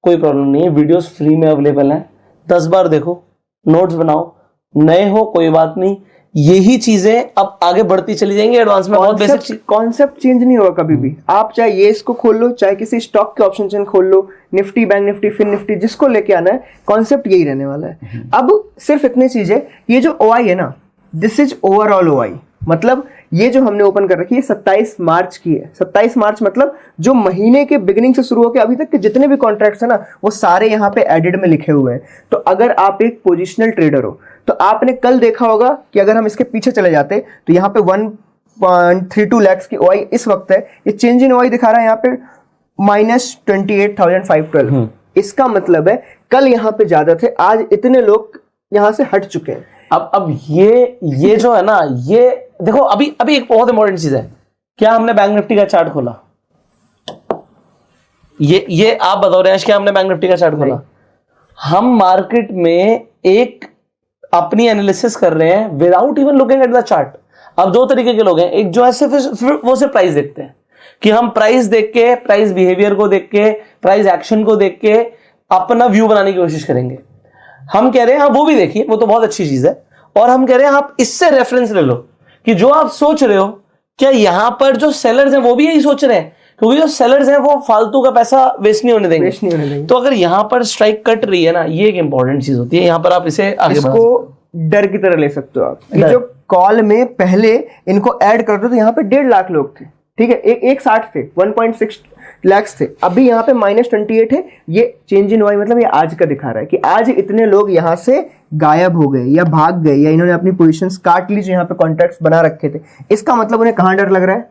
कोई प्रॉब्लम नहीं है, वीडियोस फ्री में अवेलेबल हैं, 10 बार देखो, नोट्स बनाओ, नए हो कोई बात नहीं, यही चीजें अब आगे बढ़ती चली जाएंगी। एडवांस में बहुत बेसिक कॉन्सेप्ट चेंज नहीं होगा कभी भी। आप चाहे ये इसको खोल लो, चाहे किसी स्टॉक के ऑप्शन चेन खोल लो, Nifty, bank Nifty, fin Nifty, जिसको लेके आना है, कॉन्सेप्ट यही रहने वाला है। अब सिर्फ इतनी चीज है, ये जो ओआई है ना, दिस इज ओवरऑल ओआई। मतलब ये जो हमने ओपन कर रखी है 27 मार्च की है। 27 मार्च मतलब जो महीने के बिगिनिंग से शुरू होकर अभी तक के जितने भी कॉन्ट्रैक्ट्स है ना, वो सारे यहाँ पे एडेड में लिखे हुए हैं। तो अगर आप एक पोजिशनल ट्रेडर हो तो आपने कल देखा होगा कि अगर हम इसके पीछे चले जाते तो यहाँ पे 1.32 लाख की ओआई इस वक्त है। ये चेंज इन ओआई दिखा रहा है यहाँ पे -28,512। इसका मतलब है कल यहाँ पे ज्यादा थे, आज इतने लोग यहाँ से हट चुके हैं। अब ये जो है ना, ये देखो अभी एक बहुत इंपॉर्टेंट चीज है। क्या हमने बैंक निफ्टी का चार्ट खोला? ये आप बताओ रैश, क्या हमने बैंक निफ्टी का चार्ट खोला? हम मार्केट में एक अपनी एनालिसिस कर रहे हैं without even looking at the chart. अब दो तरीके के लोग हैं, एक जो है सिर्फ प्राइस देखते हैं, कि हम प्राइस देख के, प्राइस बिहेवियर को देख के, प्राइस एक्शन को देख के अपना व्यू बनाने की कोशिश करेंगे। हम कह रहे हैं हाँ वो भी देखिए, वो तो बहुत अच्छी चीज है, और हम कह रहे हैं आप इससे रेफरेंस ले लो कि जो आप सोच रहे हो क्या यहां पर जो सेलर्स हैं वो भी यही सोच रहे हैं, क्योंकि जो सेलर्स हैं वो फालतू का पैसा वेस्ट नहीं होने देंगे। तो अगर यहां पर स्ट्राइक कट रही है ना, ये एक इंपॉर्टेंट चीज होती है। यहां पर आप इसे आगे इसको डर की तरह ले सकते हो आप। ये जो कॉल में पहले इनको ऐड कर दो तो यहाँ पे 1.5 लाख लोग थे, ठीक है, एक 60 थे, 1.6 लाख थे, अभी यहाँ पे -28 है। ये चेंज इन वाई मतलब ये आज का दिखा रहा है कि आज इतने लोग यहाँ से गायब हो गए या भाग गए या इन्होंने अपनी पोजीशंस काट ली जो यहाँ पे कॉन्ट्रैक्ट्स बना रखे थे। इसका मतलब उन्हें कहाँ डर लग रहा है?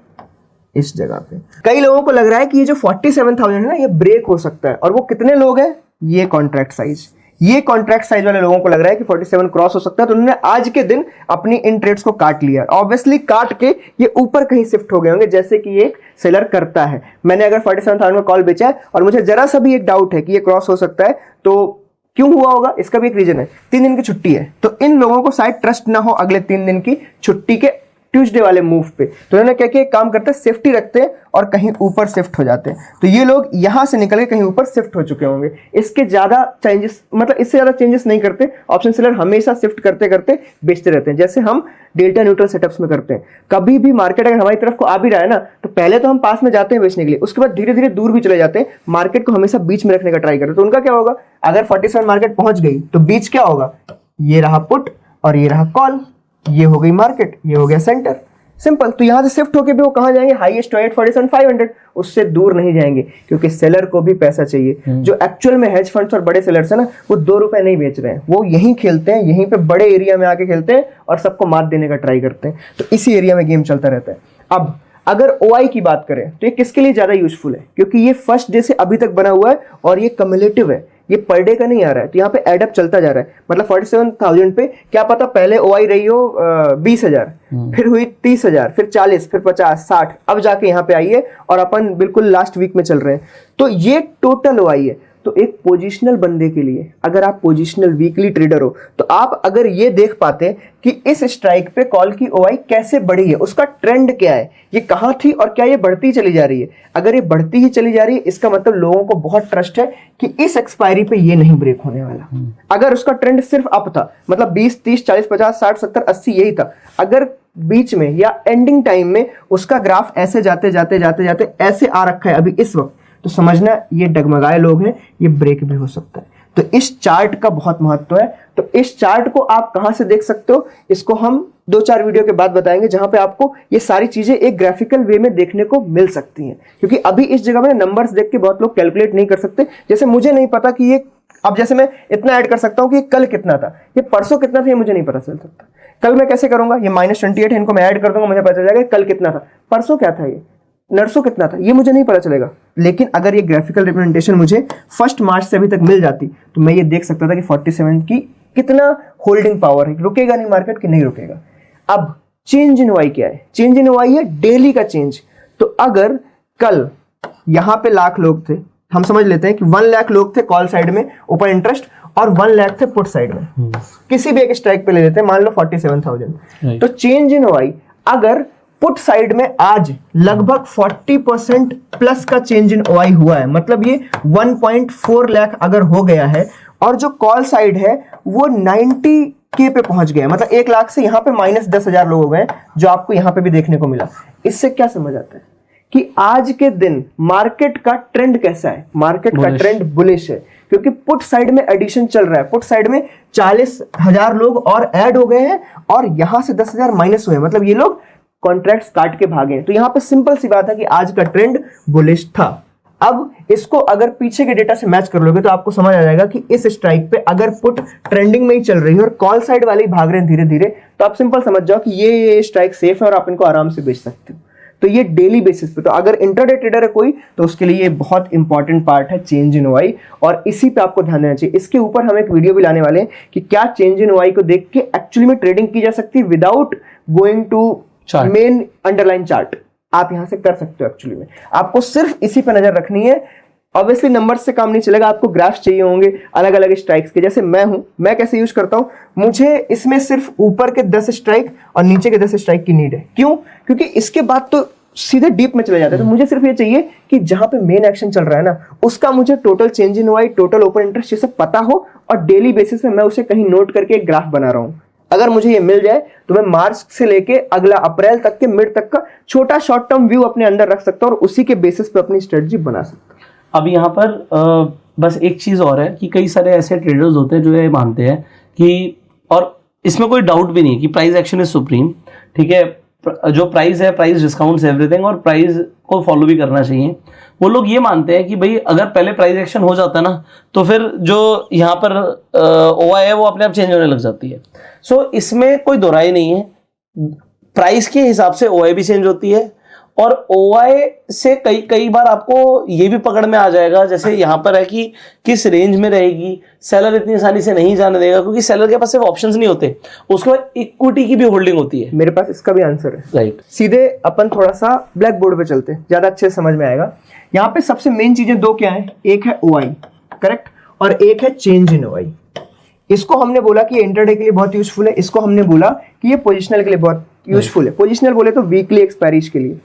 इस जगह पे। कई लोगों को लग रहा है कि ये जो 47,000 है ना, ये ब्रेक हो सकता है। और वो कितने लोग हैं? ये कॉन्ट्रैक्ट साइज, ये कॉन्ट्रैक्ट साइज वाले लोगों को लग रहा है कि 47 क्रॉस हो सकता है, तो उन्होंने आज के दिन अपनी इन ट्रेड्स को काट लिया। ऑब्वियसली काट के ये ऊपर कहीं शिफ्ट हो गए होंगे, जैसे कि एक सेलर करता है। मैंने अगर 47,000 में कॉल बेचा है और मुझे जरा सा भी एक डाउट है कि ये क्रॉस हो सकता है, तो क्यों हुआ होगा? इसका भी एक रीजन है, 3 दिन की छुट्टी है, तो इन लोगों को शायद ट्रस्ट ना हो अगले 3 दिन की छुट्टी के ट्यूसडे वाले मूव पे, तो उन्होंने क्या किया, काम करते हैं सेफ्टी रखते हैं और कहीं ऊपर शिफ्ट हो जाते हैं। तो ये लोग यहां से निकल के कहीं ऊपर शिफ्ट हो चुके होंगे। इसके ज्यादा चेंजेस, मतलब इससे ज्यादा चेंजेस नहीं करते। ऑप्शन सेलर हमेशा शिफ्ट करते करते बेचते रहते हैं, जैसे हम डेल्टा न्यूट्रल सेटअप्स में करते हैं। कभी भी मार्केट अगर हमारी तरफ को आ भी रहा है ना, तो पहले तो हम पास में जाते हैं बेचने के लिए, उसके बाद धीरे धीरे दूर भी चले जाते हैं, मार्केट को हमेशा बीच में रखने का ट्राई करते हैं। तो उनका क्या होगा, अगर 47 मार्केट पहुंच गई तो बीच क्या होगा, ये रहा पुट और ये रहा कॉल, ये हो गई मार्केट, ये हो गया सेंटर, सिंपल। तो यहां से शिफ्ट होके भी वो कहां जाएंगे, हाईएस्ट 47,500, उससे दूर नहीं जाएंगे, क्योंकि सेलर को भी पैसा चाहिए। जो एक्चुअल में हेज फंड्स और बड़े सेलर्स है ना, वो 2 रुपए नहीं बेच रहे हैं, वो यहीं खेलते हैं, यहीं पे बड़े एरिया में आके खेलते हैं और सबको मात देने का ट्राई करते हैं। तो इसी एरिया में गेम चलता रहता है। अब अगर ओआई की बात करें तो ये किसके लिए ज्यादा यूजफुल है, क्योंकि ये फर्स्ट डे से अभी तक बना हुआ है और ये कम्युलेटिव है, ये पर डे का नहीं आ रहा है। तो यहाँ पे एडअप चलता जा रहा है। मतलब 47,000 पे क्या पता पहले ओआई रही हो 20,000, फिर हुई 30,000, फिर 40, फिर 50, 60, अब जाके यहाँ पे आई है और अपन बिल्कुल लास्ट वीक में चल रहे हैं। तो ये टोटल ओआई है। तो एक पोजिशनल बंदे के लिए, अगर आप पोजिशनल वीकली ट्रेडर हो, तो आप अगर ये देख पाते कि इस स्ट्राइक पे कॉल की ओआई कैसे बढ़ी है, उसका ट्रेंड क्या है, ये कहां थी और क्या ये बढ़ती चली जा रही है। अगर ये बढ़ती ही चली जा रही है, इसका मतलब लोगों को बहुत ट्रस्ट है कि इस एक्सपायरी पे ये नहीं ब्रेक होने वाला। अगर उसका ट्रेंड सिर्फ अप था, मतलब 20, 30, 40, 50, 60, 70, 80 यही था, अगर बीच में या एंडिंग टाइम में उसका ग्राफ ऐसे जाते जाते जाते जाते ऐसे आ रखा है अभी इस वक्त, तो समझना ये डगमगाए लोग हैं, ये ब्रेक भी हो सकता है। तो इस चार्ट का बहुत महत्व है। तो इस चार्ट को आप कहां से देख सकते हो, इसको हम 2-4 वीडियो के बाद बताएंगे, जहां पे आपको ये सारी चीजें एक ग्राफिकल वे में देखने को मिल सकती हैं। क्योंकि अभी इस जगह में नंबर्स देख के बहुत लोग कैलकुलेट नहीं कर सकते। जैसे मुझे नहीं पता कि ये, अब जैसे मैं इतना ऐड कर सकता हूं कि कल कितना था, ये परसों कितना था, ये मुझे नहीं पता चल सकता। कल मैं कैसे करूंगा, ये -28 है, इनको मैं ऐड कर दूंगा, मुझे पता चल जाएगा कल कितना था, परसों क्या था, ये नरसों कितना था, ये मुझे नहीं पता चलेगा। लेकिन अगर ये ग्राफिकल रिप्रेजेंटेशन मुझे 1 मार्च से अभी तक मिल जाती, तो मैं ये देख सकता था कि 47 की कितना होल्डिंग पावर है, रुकेगा नहीं मार्केट कि नहीं रुकेगा। अब चेंज इन वाई क्या है, चेंज इन वाई है डेली का चेंज। तो अगर कल यहां पे लाख लोग थे, हम समझ लेते हैं कि 1 लाख लोग थे कॉल साइड में ओपन इंटरेस्ट और 1 लाख थे पुट साइड में, किसी भी एक स्ट्राइक पे ले लेते हैं, मान लो 47,000। तो चेंज इन वाई अगर पुट साइड में आज लगभग 40% प्लस का चेंज इन ओआई हुआ है, मतलब ये 1.4 लाख अगर हो गया है, और जो कॉल साइड है वो 90K पे पहुंच गया, मतलब 1 लाख से यहां पे -10,000 लोग हो गए, जो आपको यहां पे भी देखने को मिला। इससे क्या समझ आता है कि आज के दिन मार्केट का ट्रेंड कैसा है, मार्केट का ट्रेंड बुलिश है, क्योंकि पुट साइड में एडिशन चल रहा है। पुट साइड में 40,000 लोग और ऐड हो गए हैं और यहां से 10,000 माइनस हुए, मतलब ये लोग कॉन्ट्रैक्ट्स काट के भागे। तो यहां पे सिंपल सी बात है कि आज का ट्रेंड बुलिश था। अब इसको अगर पीछे के डेटा से मैच कर लोगे तो आपको समझ आ जाएगा कि इस स्ट्राइक पे अगर पुट ट्रेंडिंग में ही चल रही है और कॉल साइड वाले ही भाग रहे हैं धीरे धीरे, तो आप सिंपल समझ जाओ कि ये स्ट्राइक सेफ है और आप इनको आराम से बेच सकते हो। तो ये डेली बेसिस पे, तो अगर इंट्राडे ट्रेडर है कोई, तो उसके लिए ये बहुत इंपॉर्टेंट पार्ट है चेंज इन ओआई, और इसी पे आपको ध्यान देना चाहिए। इसके ऊपर हम एक वीडियो भी लाने वाले हैं कि क्या चेंज इन ओआई को देख के एक्चुअली में ट्रेडिंग की जा सकती है without going to main underlying chart. आप यहां से कर सकते हो। एक्चुअली में आपको सिर्फ इसी पे नजर रखनी है। ऑब्वियसली नंबर से काम नहीं चलेगा, आपको ग्राफ्स चाहिए होंगे अलग अलग स्ट्राइक्स के। जैसे मैं हूं, मैं कैसे यूज करता हूं, मुझे इसमें सिर्फ ऊपर के 10 स्ट्राइक और नीचे के 10 स्ट्राइक की नीड है। क्यों? क्योंकि इसके बाद तो सीधे डीप में चले जाते हैं। तो मुझे सिर्फ ये चाहिए कि जहां पे मेन एक्शन चल रहा है ना, उसका मुझे total change in OI, total open interest ये सब पता हो, और डेली बेसिस में मैं उसे कहीं नोट करके एक ग्राफ बना रहा हूं। अगर मुझे ये मिल जाए तो मैं मार्च से लेके अगला अप्रैल तक के मिड तक का छोटा शॉर्ट टर्म व्यू अपने अंदर रख सकता हूं और उसी के बेसिस पे अपनी स्ट्रेटजी बना सकता हूं। अब यहाँ पर बस एक चीज और है कि कई सारे ऐसे ट्रेडर्स होते हैं जो ये मानते हैं कि, और इसमें कोई डाउट भी नहीं कि प्राइस एक्शन इज सुप्रीम, ठीक है, जो प्राइस है, प्राइस डिस्काउंट्स एवरीथिंग, और प्राइस को फॉलो भी करना चाहिए। वो लोग ये मानते हैं कि भाई अगर पहले प्राइस एक्शन हो जाता ना, तो फिर जो यहाँ पर ओआई है वो अपने आप चेंज होने लग जाती है। सो इसमें कोई दोहराई नहीं है, प्राइस के हिसाब से ओआई भी चेंज होती है, और ओआई से कई बार आपको ये भी पकड़ में आ जाएगा, जैसे यहाँ पर है कि किस रेंज में रहेगी। सेलर इतनी आसानी से नहीं जाने देगा, क्योंकि सेलर के पास सिर्फ ऑप्शंस नहीं होते, उसके बाद इक्विटी की भी होल्डिंग होती है। मेरे पास इसका भी आंसर है। राइट, सीधे अपन थोड़ा सा ब्लैक बोर्ड पे चलते हैं, ज्यादा अच्छे से समझ में आएगा। यहाँ पे सबसे मेन चीजें दो क्या है, एक है ओआई, करेक्ट, और एक है चेंज इन ओआई। इसको हमने बोला कि इंटरडे के लिए बहुत यूजफुल है, इसको हमने बोला कि ये पोजिशनल के लिए बहुत यूजफुल है। पोजिशनल बोले तो वीकली एक्सपायरीज के लिए।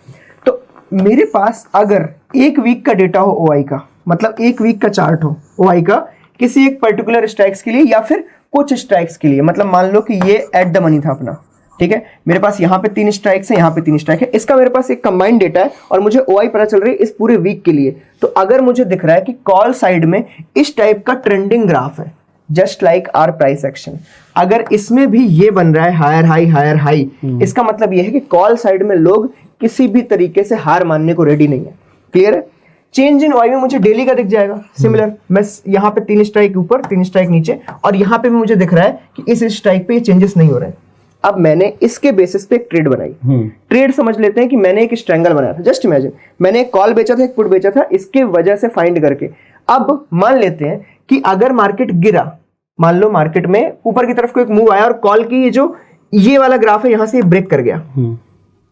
तो मेरे पास अगर एक वीक का डेटा हो ओआई का, मतलब एक वीक का चार्ट हो ओआई का किसी एक पर्टिकुलर स्ट्राइक्स के लिए या फिर कुछ स्ट्राइक्स के लिए, मतलब मान लो कि ये एट द मनी था अपना, ठीक है, मेरे पास यहाँ पे 3 स्ट्राइक्स है, यहाँ पे 3 स्ट्राइक है, इसका मेरे पास एक कंबाइंड डेटा है और मुझे ओआई पता चल रही है इस पूरे वीक के लिए। तो अगर मुझे दिख रहा है कि कॉल साइड में इस टाइप का ट्रेंडिंग ग्राफ है, just like our price action, अगर इसमें भी ये बन रहा है हायर हाई, इसका मतलब ये है कि कॉल साइड में लोग किसी भी तरीके से हार मानने को रेडी नहीं है। क्लियर है? चेंज इन वाई में मुझे डेली का दिख जाएगा सिमिलर, मैं यहाँ पे 3 स्ट्राइक ऊपर 3 स्ट्राइक नीचे, और यहाँ पे भी मुझे दिख रहा है कि इस स्ट्राइक पे ये चेंजेस नहीं हो रहे हैं। अब मैंने इसके बेसिस पे एक ट्रेड बनाई। ट्रेड समझ लेते हैं कि मैंने एक स्ट्रैंगल बनाया था। जस्ट इमेजिन, मैंने एक कॉल बेचा था, एक पुट बेचा था, इसके वजह से फाइंड करके। अब मान लेते हैं कि अगर मार्केट गिरा, मान लो मार्केट में ऊपर की तरफ को एक मूव आया और कॉल की जो ये वाला ग्राफ है यहां से ब्रेक कर गया,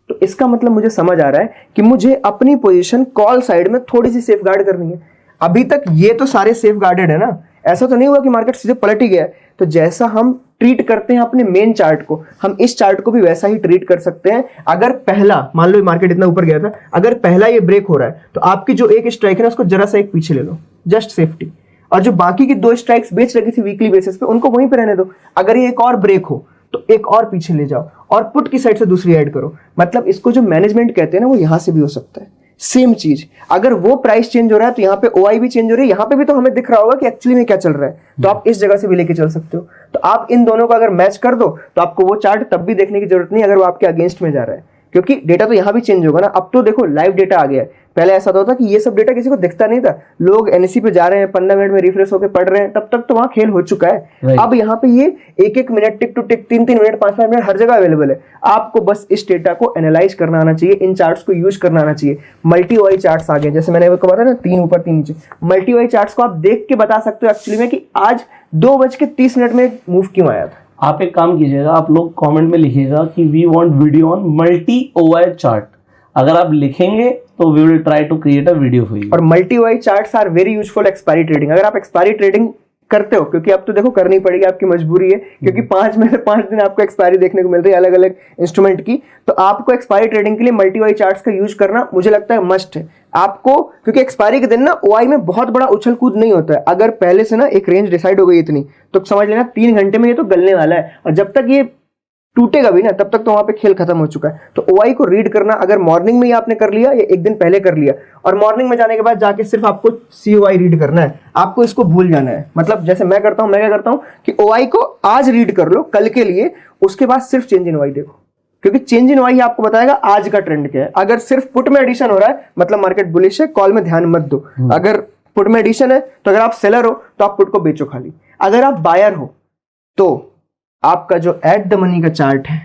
तो इसका मतलब मुझे समझ आ रहा है कि मुझे अपनी पोजीशन कॉल साइड में थोड़ी सी सेफ गार्ड करनी है। अभी तक ये तो सारे सेफ गार्डेड है ना, ऐसा तो नहीं हुआ कि मार्केट सीधे पलट ही गया। तो जैसा हम ट्रीट करते हैं अपने मेन चार्ट को, हम इस चार्ट को भी वैसा ही ट्रीट कर सकते हैं। अगर पहला, मान लो मार्केट इतना ऊपर गया था, अगर पहला ये ब्रेक हो रहा है तो आपकी जो एक स्ट्राइक है ना उसको जरा सा एक पीछे ले लो, जस्ट सेफ्टी, और जो बाकी की 2 स्ट्राइक्स बेच रखी थी वीकली बेसिस पे उनको वहीं पे रहने दो। अगर ये एक और ब्रेक हो तो एक और पीछे ले जाओ और पुट की साइड से दूसरी ऐड करो। मतलब इसको जो मैनेजमेंट कहते हैं ना, वो यहां से भी हो सकता है। सेम चीज, अगर वो प्राइस चेंज हो रहा है तो यहाँ पे ओआई भी चेंज हो रही है, यहाँ पे भी तो हमें दिख रहा होगा कि एक्चुअली में क्या चल रहा है, तो आप इस जगह से भी लेके चल सकते हो। तो आप इन दोनों को अगर मैच कर दो तो आपको वो चार्ट तब भी देखने की जरूरत नहीं अगर वो आपके अगेंस्ट में जा रहा है, क्योंकि डेटा तो यहाँ भी चेंज होगा ना। अब तो देखो लाइव डेटा आ गया है, पहले ऐसा होता था कि ये सब डेटा किसी को दिखता नहीं था, लोग एनएससी पे जा रहे हैं, 15 मिनट में रिफ्रेश होकर पढ़ रहे हैं, तब तक तो वहां खेल हो चुका है। अब यहाँ पे ये एक एक minute, tick two tick, 3-3 minute, 5-5 minute हर जगह अवेलेबल है। आपको बस इस डेटा को एनालाइज करना आना चाहिए, इन चार्ट्स को यूज करना आना चाहिए। मल्टी वाई चार्ट्स आ गए, जैसे मैंने आपको बताया ना, 3 ऊपर 3 नीचे। मल्टी वाई चार्ट्स को आप देख के बता सकते हो एक्चुअली में कि आज 2:30 में मूव क्यों आया था। आप एक काम कीजिएगा, आप लोग कमेंट में लिखिएगा कि we want video on multi OI chart. अगर आप लिखेंगे तो we will try to create a video for you. और multi Y charts are very useful expiry trading. अगर आप एक्सपायरी ट्रेडिंग करते हो, क्योंकि अब तो देखो करनी पड़ेगी, आपकी मजबूरी है, क्योंकि 5 में से 5 दिन आपको एक्सपायरी देखने को मिल रही है अलग अलग इंस्ट्रूमेंट की, तो आपको एक्सपायरी ट्रेडिंग के लिए मल्टी वाई चार्ट्स का यूज करना मुझे लगता है मस्ट है आपको, क्योंकि एक्सपायरी के दिन ना ओआई में बहुत बड़ा उछल कूद नहीं होता है। अगर पहले से ना एक रेंज डिसाइड हो गई इतनी, तो समझ लेना 3 घंटे में ये तो गलने वाला है, और जब तक ये टूटेगा भी ना तब तक तो वहां पे खेल खत्म हो चुका है। तो ओआई को रीड करना, अगर मॉर्निंग में ही आपने कर लिया या एक दिन पहले कर लिया, और मॉर्निंग में जाने के बाद जाके सिर्फ आपको सीओआई रीड करना है, आपको इसको भूल जाना है। मतलब जैसे मैं करता हूं, मैं क्या करता हूं कि ओआई को आज रीड कर लो कल के लिए, उसके बाद सिर्फ चेंज इन ओआई देखो, क्योंकि चेंज इन ओआई आपको बताएगा आज का ट्रेंड क्या है। अगर सिर्फ पुट में एडिशन हो रहा है मतलब मार्केट बुलिश है, कॉल में ध्यान मत दो। अगर पुट में एडिशन है तो अगर आप सेलर हो तो आप पुट को बेचो खाली। अगर आप बायर हो तो आपका जो एट द मनी का चार्ट है,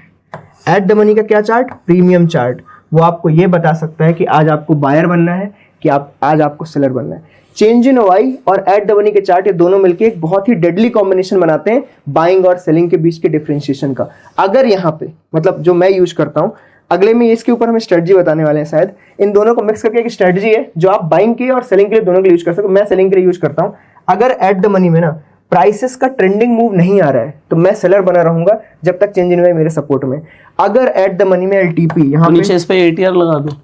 एट द मनी का क्या चार्ट, प्रीमियम चार्ट, वो आपको ये बता सकता है कि आज आपको बायर बनना है कि आज आपको सेलर बनना है। चेंज इन ओआई और एट द मनी के चार्ट, ये दोनों मिलके एक बहुत ही डेडली कॉम्बिनेशन बनाते हैं बाइंग और सेलिंग के बीच के डिफरेंशिएशन का। अगर यहाँ पे मतलब जो मैं यूज करता हूँ, अगले में इसके ऊपर हमें स्ट्रेटजी बताने वाले हैं शायद, इन दोनों को मिक्स करके एक स्ट्रेटजी है जो आप बाइंग के और सेलिंग के लिए दोनों के लिए यूज कर सकते हो। मैं सेलिंग के लिए यूज करता हूँ। अगर एट द मनी में ना प्राइसेस का ट्रेंडिंग मूव नहीं आ रहा है तो मैं सेलर बना रहूंगा जब तक चेंज इन ओआई मेरे सपोर्ट में। अगर एट द मनी में एलटीपी यहाँ नीचे इस पे एटीआर लगा दो,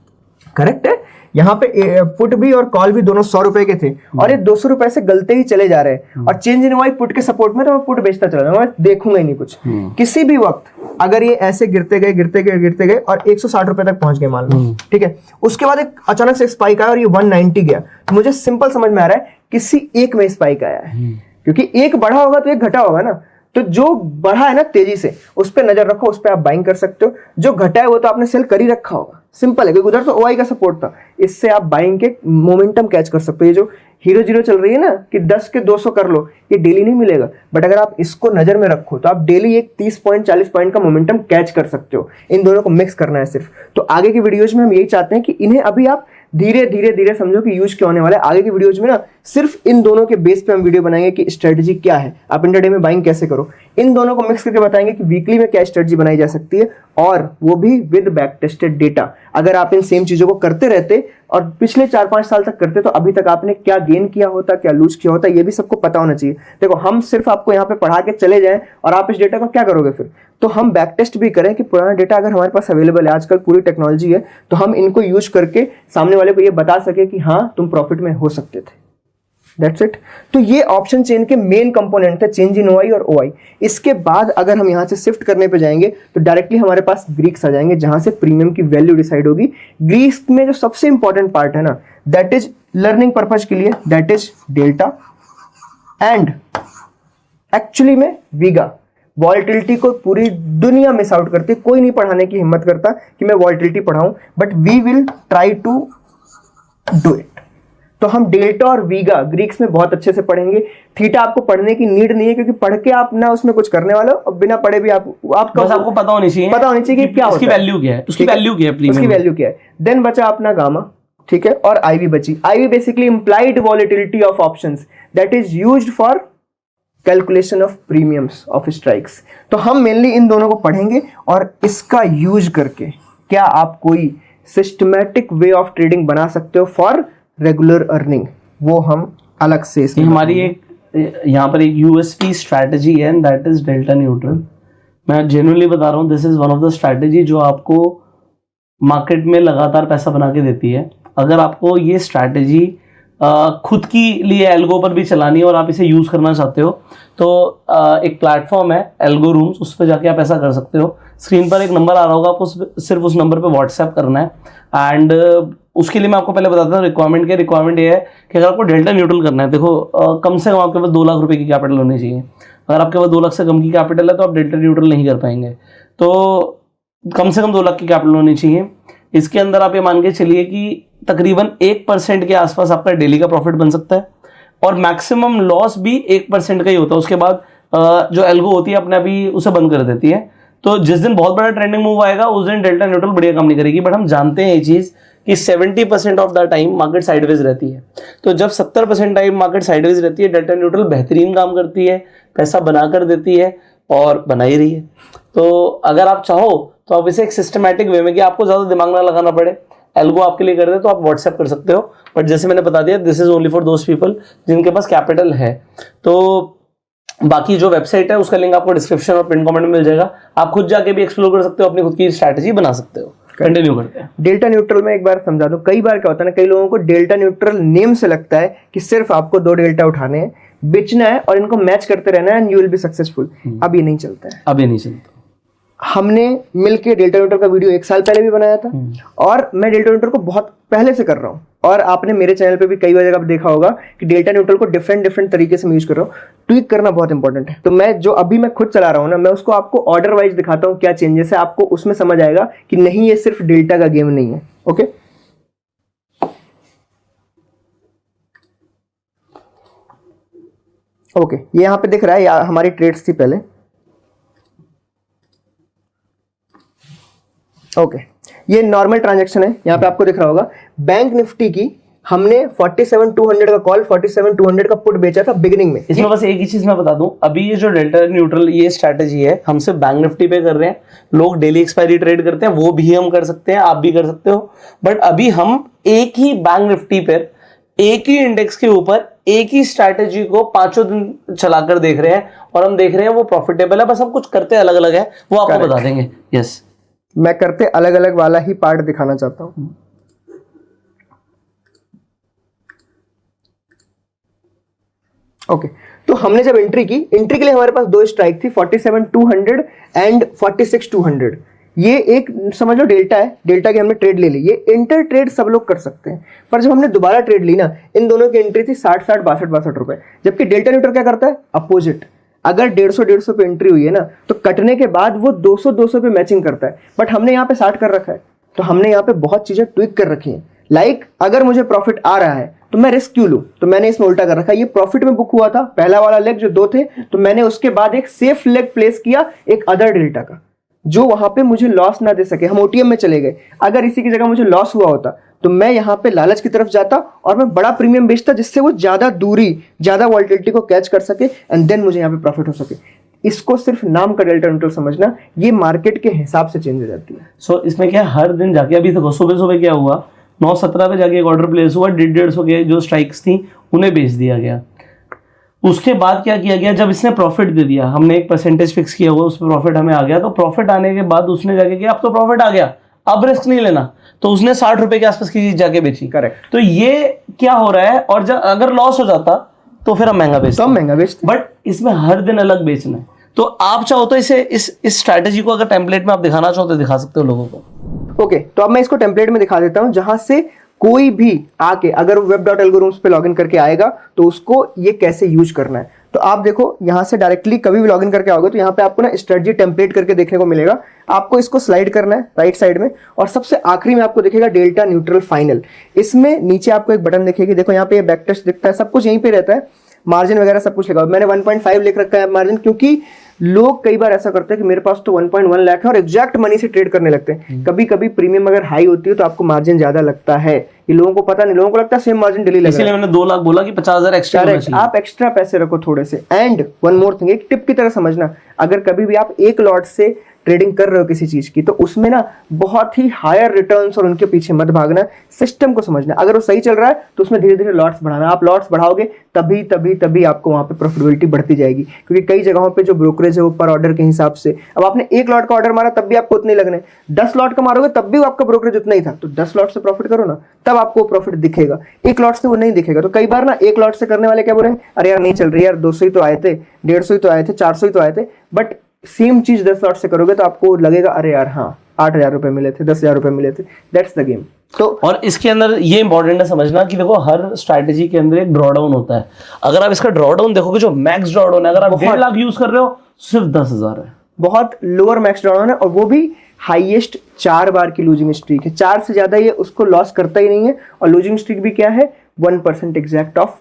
करेक्ट है, यहाँ पे पुट भी और कॉल भी दोनों 100 रुपए के थे और ये 200 रुपए से गलते ही चले जा रहे हैं, और चेंज इन ओआई पुट के सपोर्ट में तो मैं पुट बेचता चला जाऊंगा, मैं देखूंगा ही नहीं कुछ। किसी भी वक्त अगर ये ऐसे गिरते गए और 160 रुपए तक पहुंच गए मान लो, ठीक है, उसके बाद एक अचानक से स्पाइक आया और ये 190 गया, तो मुझे सिंपल समझ में आ रहा है किसी एक में स्पाइक आया है, क्योंकि एक बढ़ा होगा तो एक घटा होगा ना। तो जो बढ़ा है ना तेजी से, उस पर नजर रखो, उस पर आप बाइंग कर सकते हो। जो घटा है वो तो आपने सेल कर ही रखा होगा, सिंपल है, क्योंकि उधर तो ओआई का सपोर्ट था, इससे आप बाइंग के मोमेंटम कैच कर सकते हो। ये जो हीरो जीरो चल रही है ना कि 10 के 200 कर लो, ये डेली नहीं मिलेगा, बट अगर आप इसको नजर में रखो तो आप डेली एक 30 पॉइंट 40 पॉइंट का मोमेंटम कैच कर सकते हो। इन दोनों को मिक्स करना है सिर्फ। तो आगे की वीडियोज में हम यही चाहते हैं कि इन्हें अभी आप धीरे धीरे समझो कि यूज क्या होने वाला है। आगे की वीडियोज में ना सिर्फ इन दोनों के बेस पे हम वीडियो बनाएंगे कि स्ट्रेटजी क्या है, आप इंटरडे में बाइंग कैसे करो। इन दोनों को मिक्स करके बताएंगे कि वीकली में क्या स्ट्रेटजी बनाई जा सकती है, और वो भी विद बैक टेस्टेड डेटा। अगर आप इन सेम चीजों को करते रहते और पिछले 4-5 साल तक करते तो अभी तक आपने क्या गेन किया होता, क्या लूज किया होता, ये भी सबको पता होना चाहिए। देखो हम सिर्फ आपको यहाँ पे पढ़ा के चले जाएं और आप इस डेटा को क्या करोगे फिर, तो हम बैक टेस्ट भी करें कि पुराना डेटा अगर हमारे पास अवेलेबल है, आजकल पूरी टेक्नोलॉजी है, तो हम इनको यूज करके सामने वाले को ये बता सके कि हाँ तुम प्रॉफिट में हो सकते थे। That's it. तो ये ऑप्शन चेन के मेन कंपोनेंट थे, चेंज इन ओआई और ओआई। इसके बाद अगर हम यहाँ से शिफ्ट करने पे जाएंगे तो डायरेक्टली हमारे पास ग्रीक्स आ जाएंगे, जहां से प्रीमियम की वैल्यू डिसाइड होगी। ग्रीक्स में जो सबसे इंपॉर्टेंट पार्ट है ना, दैट इज लर्निंग पर्पज के लिए, that is delta and actually में वीगा। वॉल्टिलिटी को पूरी दुनिया मिस आउट करती है, कोई नहीं पढ़ाने की हिम्मत करता कि मैं वॉल्टिलिटी पढ़ाऊं, but we will try to do it. तो हम डेल्टा और वीगा ग्रीक्स में बहुत अच्छे से पढ़ेंगे। थीटा आपको पढ़ने की नीड नहीं है, क्योंकि पढ़ के आप ना उसमें कुछ करने वाले हो, और बिना पढ़े भी आपको पता होनी चाहिए कि क्या उसकी वैल्यू क्या है, उसकी वैल्यू क्या है। देन बचा अपना गामा, ठीक है, और आईवी बची। IV basically implied volatility of options that is used for calculation of premiums of strikes. तो हम मेनली इन दोनों को पढ़ेंगे, और इसका यूज करके क्या आप कोई सिस्टमैटिक वे ऑफ ट्रेडिंग बना सकते हो फॉर रेगुलर अर्निंग, वो हम अलग से हमारी एक यहाँ पर एक यूएसपी स्ट्रैटेजी है, and that is delta neutral. मैं जेन्युइनली बता रहा हूँ, this is one of the strategy जो आपको मार्केट में लगातार पैसा बना के देती है। अगर आपको ये स्ट्रैटेजी खुद की लिए एल्गो पर भी चलानी है और आप इसे यूज करना चाहते हो तो एक प्लेटफॉर्म है एल्गो रूम्स, उस पर जाके आप ऐसा कर सकते हो। स्क्रीन पर एक नंबर आ रहा होगा, आपको सिर्फ उस नंबर पे व्हाट्सएप करना है। एंड उसके लिए मैं आपको पहले बताता हूँ रिक्वायरमेंट ये है कि अगर आपको डेल्टा न्यूट्रल करना है, देखो कम से कम आपके पास 2 लाख रुपए की कैपिटल होनी चाहिए। अगर आपके पास 2 लाख से कम की कैपिटल है तो आप डेल्टा न्यूट्रल नहीं कर पाएंगे। तो कम से कम 2 लाख की कैपिटल होनी चाहिए। इसके अंदर आप ये मान के चलिए कि तकरीबन 1% के आसपास आपका डेली का प्रॉफिट बन सकता है और मैक्सिमम लॉस भी 1% का ही होता है। उसके बाद जो एल्गो होती है अपने आप ही उसे बंद कर देती है। तो जिस दिन बहुत बड़ा ट्रेंडिंग मूव आएगा उस दिन डेल्टा न्यूट्रल बढ़िया काम नहीं करेगी। बट हम जानते हैं ये चीज कि 70% of the time market sideways रहती है। तो जब 70% टाइम मार्केट साइडवेज रहती है, डेल्टा न्यूट्रल बेहतरीन काम करती है, पैसा बना कर देती है और बना ही रही है। तो अगर आप चाहो तो आप इसे एक सिस्टमैटिक वे में, कि आपको ज्यादा दिमाग ना लगाना पड़े, एल्गो आपके लिए कर दे तो आप व्हाट्सएप कर सकते हो। बट जैसे मैंने बता दिया, this is only for those people जिनके पास कैपिटल है। तो बाकी जो वेबसाइट है उसका लिंक आपको डिस्क्रिप्शन और पिन कमेंट में मिल जाएगा। आप खुद जाके भी एक्सप्लोर कर सकते हो, अपनी खुद की स्ट्रैटेजी बना सकते हो। कंटिन्यू करते हैं। डेल्टा न्यूट्रल में एक बार समझा दूं, कई बार क्या होता है ना, कई लोगों को डेल्टा न्यूट्रल नेम से लगता है कि सिर्फ आपको 2 डेल्टा उठाने हैं, बेचना है और इनको मैच करते रहना है and you will be successful. अब ये नहीं चलता है। अब ये नहीं चलता। हमने मिलके डेल्टा न्यूट्रल का वीडियो 1 साल पहले भी बनाया था और मैं डेल्टा न्यूट्रल को बहुत पहले से कर रहा हूँ और आपने मेरे चैनल पे भी कई बार जगह देखा होगा कि डेल्टा न्यूट्रल को डिफरेंट तरीके से मैं यूज कर रहा हूँ। ट्वीक करना बहुत इंपॉर्टेंट है। तो मैं जो अभी मैं खुद चला रहा हूँ ना, मैं उसको आपको ऑर्डर वाइज दिखाता हूँ क्या चेंजेस है, आपको उसमें समझ आएगा कि नहीं ये सिर्फ डेल्टा का गेम नहीं है। ओके, ओके, ये यहाँ पे दिख रहा है हमारी ट्रेड्स थी पहले। ओके, ये नॉर्मल ट्रांजैक्शन है। यहाँ पे आपको दिख रहा होगा बैंक निफ्टी की हमने 47,200 का कॉल, 47,200 का पुट बेचा था बिगिनिंग में। इसमें बस एक ही चीज मैं बता दूं, अभी ये जो डेल्टा न्यूट्रल ये स्ट्रैटेजी है, हम सिर्फ बैंक निफ्टी पे कर रहे हैं। लोग डेली एक्सपायरी ट्रेड करते हैं, वो भी हम कर सकते हैं, आप भी कर सकते हो। बट अभी हम एक ही बैंक निफ्टी पर, एक ही इंडेक्स के ऊपर एक ही स्ट्रैटेजी को 5 दिन चलाकर देख रहे हैं और हम देख रहे हैं वो प्रॉफिटेबल है। बस हम कुछ करते अलग अलग है, वो आपको बता देंगे। यस, मैं करते अलग अलग वाला ही पार्ट दिखाना चाहता हूं। ओके, तो हमने जब एंट्री के लिए हमारे पास 2 स्ट्राइक थी, 47,200 एंड 46,200। ये एक समझ लो डेल्टा है, डेल्टा की हमने ट्रेड ले ली। ये इंटर ट्रेड सब लोग कर सकते हैं, पर जब हमने दोबारा ट्रेड ली ना, इन दोनों की एंट्री थी 60, 62 रुपए। जबकि डेल्टा न्यूट्रल क्या करता है, अपोजिट। अगर 150 पे एंट्री हुई है ना, तो कटने के बाद वो 200 पे मैचिंग करता है। बट हमने यहाँ पे 60 कर रखा है, तो हमने यहाँ पे बहुत चीजें ट्विक कर रखी हैं। लाइक अगर मुझे प्रॉफिट आ रहा है तो मैं रिस्क क्यों लूं, तो मैंने इसमें उल्टा कर रखा है। ये प्रॉफिट में बुक हुआ था, पहला वाला लेग जो 2 थे, तो मैंने उसके बाद एक सेफ लेग प्लेस किया एक अदर डेल्टा का, जो वहां पे मुझे लॉस ना दे सके। हम ओटीएम में चले गए, अगर इसी की जगह मुझे लॉस हुआ होता तो मैं यहाँ पे लालच की तरफ जाता और मैं बड़ा प्रीमियम बेचता, जिससे वो ज्यादा दूरी, ज्यादा वॉल्टिलिटी को कैच कर सके एंड देन मुझे यहाँ पे प्रॉफिट हो सके। इसको सिर्फ नाम का डेल्टा न्यूट्रल समझना, ये मार्केट के हिसाब से चेंज हो जाती है। सो इसमें क्या, हर दिन जाके, अभी देखो सुबह क्या हुआ, 9:17 पे जाके एक ऑर्डर प्लेस हुआ, 150 के जो स्ट्राइक्स थी उन्हें बेच दिया गया। उसके बाद क्या किया गया, जब इसने प्रॉफिट दे दिया, हमने एक परसेंटेज फिक्स किया हुआ, उस पर प्रॉफिट हमें आ गया। तो प्रॉफिट आने के बाद उसने जाके किया, अब तो प्रॉफिट आ गया, अब रिस्क नहीं लेना, तो उसने 60 रुपए के आसपास की चीज जाके बेची। करेक्ट। तो ये क्या हो रहा है, और जब अगर लॉस हो जाता तो फिर हम महंगा बेचते, बट इसमें हर दिन अलग बेचना है। तो आप चाहो तो इसे इस स्ट्रैटेजी को अगर टेम्पलेट में आप दिखाना चाहो तो दिखा सकते हो लोगों को। ओके, तो अब मैं इसको टेम्पलेट में दिखा देता हूं, जहां से कोई भी आके अगर web.algorithms पे लॉगिन करके आएगा तो उसको ये कैसे यूज करना है। तो आप देखो, यहां से डायरेक्टली कभी भी लॉगिन करके आओगे तो यहाँ पे आपको ना स्ट्रेटजी टेम्पलेट करके देखने को मिलेगा। आपको इसको स्लाइड करना है राइट साइड में, और सबसे आखिरी में आपको दिखेगा डेल्टा न्यूट्रल फाइनल। इसमें नीचे आपको एक बटन दिखेगी, देखो यहाँ पे बैक टेस्ट दिखता है, सब कुछ यहीं पे रहता है, मार्जिन वगैरह सब कुछ लिखा हुआ। मैंने 1.5 लिख रखा है मार्जिन, क्योंकि लोग कई बार ऐसा करते हैं कि मेरे पास तो 1.1 लाख है और एग्जैक्ट मनी से ट्रेड करने लगते हैं। कभी कभी प्रीमियम अगर हाई होती है तो आपको मार्जिन ज्यादा लगता है, ये लोगों को पता नहीं, लोगों को लगता है सेम मार्जिन डेली लगेगा। इसलिए मैंने 2 लाख बोला कि 50,000 एक्स्ट्रा, आप एक्स्ट्रा पैसे रखो थोड़े से। एंड वन मोर थिंग, एक टिप की तरह समझना, अगर कभी भी आप एक लॉट से ट्रेडिंग कर रहे हो किसी चीज की, तो उसमें ना बहुत ही हायर रिटर्न्स और उनके पीछे मत भागना, सिस्टम को समझना। अगर वो सही चल रहा है तो उसमें धीरे धीरे लॉट्स बढ़ाना, आप लॉट्स बढ़ाओगे तभी तभी तभी आपको वहां पे प्रॉफिटेबिलिटी बढ़ती जाएगी। क्योंकि कई जगहों पे जो ब्रोकरेज है वो पर ऑर्डर के हिसाब से, अब आपने 1 लॉट का ऑर्डर मारा तब भी आपको उतने लगने, 10 लॉट का मारोगे तब भी आपका ब्रोकरेज उतना ही था, तो 10 लॉट से प्रॉफिट करो ना, तब आपको प्रॉफिट दिखेगा। 1 लॉट से वो नहीं दिखेगा। तो कई बार ना 1 लॉट से करने वाले क्या बोले, अरे यार नहीं चल रही यार, 200 ही तो आए थे, 150 ही तो आए थे, 400 ही तो आए थे, बट सेम चीज 10 लॉट से करोगे तो आपको लगेगा अरे यार हाँ 8,000 रुपए मिले थे, 10,000 रुपए मिले थे, दैट्स द गेम। तो और इसके अंदर ये इंपॉर्टेंट है समझना कि देखो हर स्ट्रैटेजी के अंदर एक ड्रॉडाउन होता है। अगर आप इसका ड्रॉडाउन देखोगे, जो मैक्स ड्रॉडाउन है, अगर आप 1.5 लाख यूज कर रहे हो सिर्फ 10,000 है, बहुत लोअर मैक्स ड्रॉडाउन है, और वो भी हाईएस्ट 4 बार की लूजिंग स्ट्रीक है। 4 से ज्यादा ये उसको लॉस करता ही नहीं है। और लूजिंग स्ट्रीक भी क्या है, 1% एग्जैक्ट ऑफ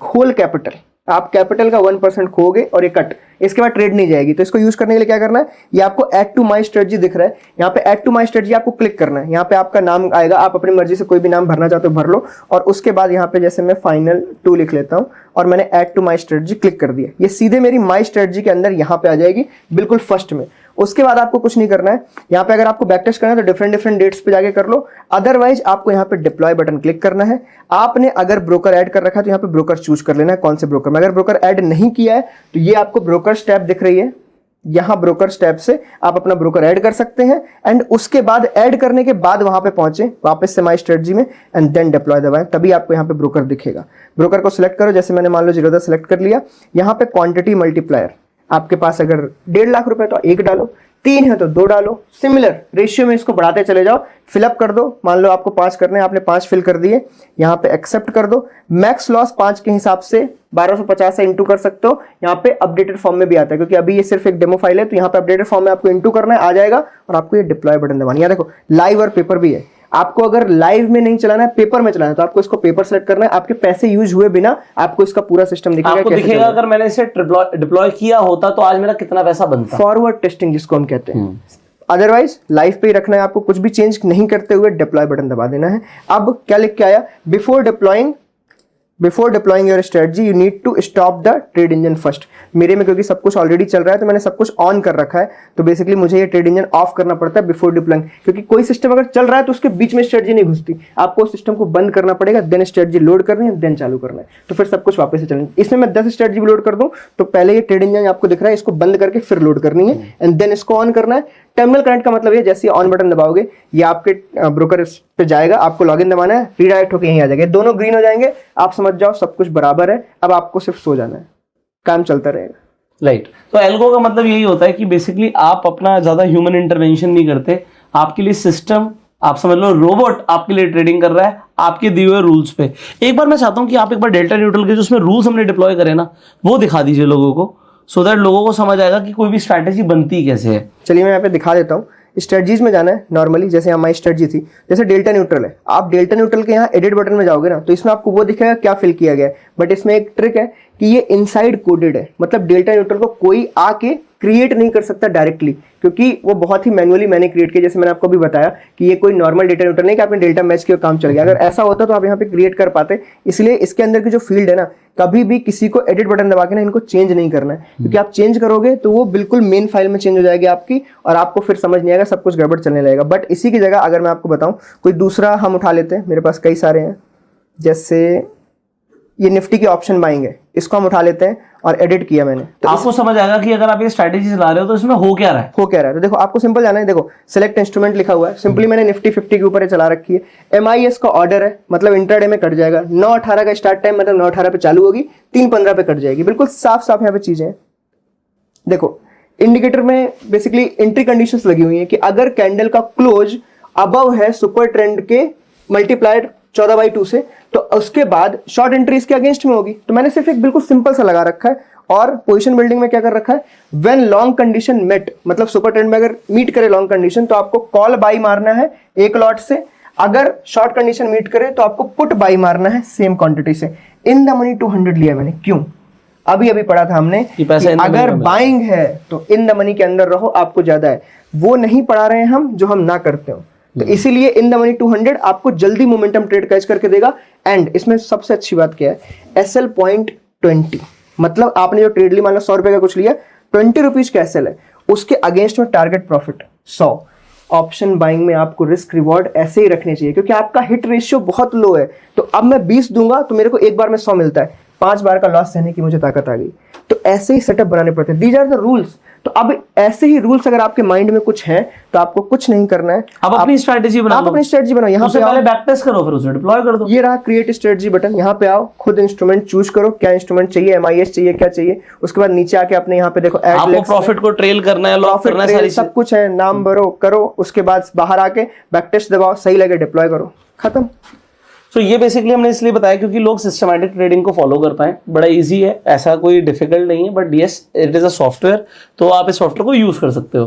होल कैपिटल। आप कैपिटल का 1% खोगे और ये कट, इसके बाद ट्रेड नहीं जाएगी। तो इसको यूज करने के लिए क्या करना है, ये आपको ऐड टू माई स्ट्रेटजी दिख रहा है, यहाँ पे ऐड टू माई स्ट्रेटजी आपको क्लिक करना है। यहाँ पे आपका नाम आएगा, आप अपनी मर्जी से कोई भी नाम भरना चाहते हो भर लो, और उसके बाद यहाँ पे जैसे मैं फाइनल 2 लिख लेता हूँ और मैंने add to my strategy click कर दिया, ये सीधे मेरी माई स्ट्रेटजी के अंदर यहाँ पे आ जाएगी बिल्कुल फर्स्ट में। उसके बाद आपको कुछ नहीं करना है। यहाँ पे अगर आपको बैक टेस्ट करना है तो डिफरेंट डेट्स पे जाके कर लो, अदरवाइज आपको यहाँ पे डिप्लॉय बटन क्लिक करना है। आपने अगर ब्रोकर ऐड कर रखा है तो यहाँ पे ब्रोकर चूज कर लेना है कौन से ब्रोकर में। अगर ब्रोकर ऐड नहीं किया है तो ये आपको ब्रोकर स्टेप दिख रही है, यहाँ ब्रोकर स्टेप से आप अपना ब्रोकर ऐड कर सकते हैं। एंड उसके बाद ऐड करने के बाद वहां पे पहुंचे वापस से माई स्ट्रेटजी में एंड देन डिप्लॉय दबाएं, तभी आपको यहाँ पे ब्रोकर दिखेगा। ब्रोकर को सिलेक्ट करो, जैसे मैंने मान लो 0 सेलेक्ट कर लिया। यहाँ पे क्वांटिटी मल्टीप्लायर, आपके पास अगर 1.5 लाख रुपए तो 1 डालो, 3 है तो 2 डालो, सिमिलर रेशियो में इसको बढ़ाते चले जाओ। फिलअप कर दो, मान लो आपको 5 करने हैं, आपने 5 फिल कर दिए, यहाँ पे एक्सेप्ट कर दो। मैक्स लॉस 5 के हिसाब से 1250 से इंटू कर सकते हो। यहाँ पे अपडेटेड फॉर्म में भी आता है, क्योंकि अभी ये सिर्फ एक डेमो फाइल है, तो यहाँ पे अपडेटेड फॉर्म में आपको इंटू करना है, आ जाएगा और आपको ये डिप्लॉय बटन दबाना है। देखो लाइव और पेपर भी है, आपको अगर लाइव में नहीं चलाना है, पेपर में चलाना है, तो आपको इसको पेपर सेलेक्ट करना है। आपके पैसे यूज हुए बिना आपको इसका पूरा सिस्टम दिखेगा, आपको दिखेगा अगर मैंने इसे डिप्लॉय किया होता तो आज मेरा कितना पैसा बनता। फॉरवर्ड टेस्टिंग जिसको हम कहते हैं। अदरवाइज लाइव पे ही रखना है, आपको कुछ भी चेंज नहीं करते हुए डिप्लॉय बटन दबा देना है। अब क्या लिख के आया, before deploying your strategy you need to stop the trade engine first. मेरे में क्योंकि सब कुछ ऑलरेडी चल रहा है तो मैंने सब कुछ ऑन कर रखा है, तो बेसिकली मुझे ये ट्रेड इंजन ऑफ करना पड़ता है बिफोर डिप्लॉइंग। क्योंकि कोई सिस्टम अगर चल रहा है तो उसके बीच में स्ट्रेटजी नहीं घुसती, आपको सिस्टम को बंद करना पड़ेगा, देन स्ट्रेटजी लोड करनी है, देन चालू करना है, तो फिर सब कुछ वापस से चलेंगे। इसमें मैं 10 स्ट्रेटजी भी लोड कर दूं तो पहले ये ट्रेड इंजन आपको दिख रहा है, इसको बंद करके फिर लोड करनी है एंड देन इसको ऑन करना है। टर्मिनल कनेक्ट का मतलब ये, जैसे ऑन बटन दबाओगे ये आपके ब्रोकर पे जाएगा, आपको लॉगिन दबाना है, रीडायरेक्ट होकर यहीं आ जाएगा, दोनों ग्रीन हो जाएंगे, आप समझ जाओ सब कुछ बराबर है। अब आपको सिर्फ सो जाना है, काम चलता रहेगा। राइट। तो एल्गो का मतलब यही होता है कि बेसिकली आप अपना ज्यादा ह्यूमन इंटरवेंशन नहीं करते, आपके लिए सिस्टम, आप समझ लो रोबोट आपके लिए ट्रेडिंग कर रहा है आपके दिए हुए रूल्स पे। एक बार मैं चाहता हूं कि आप एक बार डेल्टा न्यूट्रल के जो उसमें रूल्स हमने डिप्लॉय करे ना, वो दिखा दीजिए लोगों को, सो दैट लोगों को समझ आएगा कि कोई भी स्ट्रैटेजी बनती कैसे है। चलिए मैं यहाँ पे दिखा देता हूँ। स्ट्रेटजीज में जाना है नॉर्मली, जैसे हमारी स्ट्रेटजी थी, जैसे डेल्टा न्यूट्रल है, आप डेल्टा न्यूट्रल के यहाँ एडिट बटन में जाओगे ना तो इसमें आपको वो दिखेगा क्या फिल किया गया है। बट इसमें एक ट्रिक है कि ये इनसाइड कोडेड है, मतलब डेल्टा न्यूट्रल को कोई आके क्रिएट नहीं कर सकता डायरेक्टली, क्योंकि वो बहुत ही मैनुअली मैंने क्रिएट किया। जैसे मैंने आपको भी बताया कि ये कोई नॉर्मल डेटा न्यूट्रल नहीं कि आपने डेल्टा मैच किया काम चल गया। अगर ऐसा होता तो आप यहाँ पे क्रिएट कर पाते। इसलिए इसके अंदर की जो फील्ड है ना, कभी भी किसी को एडिट बटन दबा के ना इनको चेंज नहीं करना है, क्योंकि आप चेंज करोगे तो वो बिल्कुल मेन फाइल में चेंज हो जाएगी आपकी और आपको फिर समझ नहीं आएगा, सब कुछ गड़बड़ चलने लगेगा। बट इसी की जगह अगर मैं आपको बताऊं, कोई दूसरा हम उठा लेते हैं, मेरे पास कई सारे हैं, जैसे ये निफ्टी की ऑप्शन बाइंग है, इसको हम उठा लेते हैं और एडिट किया मैंने, तो आपको समझ आएगा कि अगर आप ये स्ट्रैटेजी चला रहे हो तो इसमें हो क्या रहा है। तो देखो आपको सिंपल जाना है, देखो सिलेक्ट इंस्ट्रूमेंट लिखा हुआ है, सिंपली मैंने निफ्टी 50 के ऊपर ये चला रखी है। MIS का ऑर्डर है, मतलब इंट्राडे में कट जाएगा, 9:18 का स्टार्ट टाइम, मतलब 9:18 पे चालू होगी, 3:15 पे कट जाएगी। बिल्कुल साफ साफ यहाँ पे चीजें हैं। देखो इंडिकेटर में बेसिकली एंट्री कंडीशंस लगी हुई है कि अगर कैंडल का क्लोज अबव है सुपर ट्रेंड के मल्टीप्लाइड 14/2 से, तो उसके बाद शॉर्ट एंट्री इसके अगेंस्ट में होगी। तो मैंने सिर्फ एक बिल्कुल सिंपल सा लगा रखा है। और पोजीशन बिल्डिंग में क्या कर रखा है, व्हेन लॉन्ग कंडीशन मेट, मतलब सुपर ट्रेंड में अगर मीट करे लॉन्ग कंडीशन तो आपको कॉल बाई मारना है एक लॉट से, अगर शॉर्ट कंडीशन मीट करे तो आपको पुट बाई मारना है सेम क्वांटिटी से। इन द मनी 200 लिया मैंने, क्यों, अभी पढ़ा था हमने कि अगर बाइंग है तो इन द मनी के अंदर रहो, आपको ज्यादा है। वो नहीं पढ़ा रहे हैं हम, जो हम ना करते हो, तो इसीलिए इन द मनी 200 आपको जल्दी मोमेंटम ट्रेड कैच करके देगा। एंड इसमें सबसे अच्छी बात क्या है, SL.20, मतलब आपने जो ट्रेड ली, मान लो 100 रुपए का कुछ लिया, 20 रुपीज का SL है, उसके अगेंस्ट में टारगेट प्रॉफिट 100। ऑप्शन बाइंग में आपको रिस्क रिवॉर्ड ऐसे ही रखने चाहिए, क्योंकि आपका हिट रेशियो बहुत लो है। तो अब मैं 20 दूंगा तो मेरे को एक बार में 100 मिलता है, 5 बार का लॉस सहने की मुझे ताकत आ गई। तो ऐसे ही सेटअप बनाने पड़ते हैं। These are the rules. तो अब ऐसे ही रूल्स अगर आपके माइंड में कुछ है तो आपको कुछ नहीं करना है, आप अपनी स्ट्रैटेजी बनाओ। आप अपनी स्ट्रेटजी बनाओ। यहाँ पे पहले बैक टेस्ट करो, फिर उसे डिप्लॉय कर दो। ये रहा क्रिएट स्ट्रेटजी बटन, यहाँ पे आओ, खुद इंस्ट्रूमेंट चूज करो, क्या इंस्ट्रूमेंट चाहिए, MIS चाहिए, क्या चाहिए। उसके बाद नीचे आके अपने यहाँ पे देखो आपको प्रॉफिट को ट्रेल करना है, लॉक करना है, सारी सब कुछ है, नाम भरो, करो। उसके बाद बाहर आके बैक टेस्ट दबाओ, सही लगे डिप्लॉय करो, खत्म। तो ये बेसिकली हमने इसलिए बताया क्योंकि लोग सिस्टमैटिक ट्रेडिंग को फॉलो कर पाए। बड़ा इजी है, ऐसा कोई डिफिकल्ट नहीं है, but yes it is a software, तो आप इस सॉफ्टवेयर को यूज़ कर सकते हो।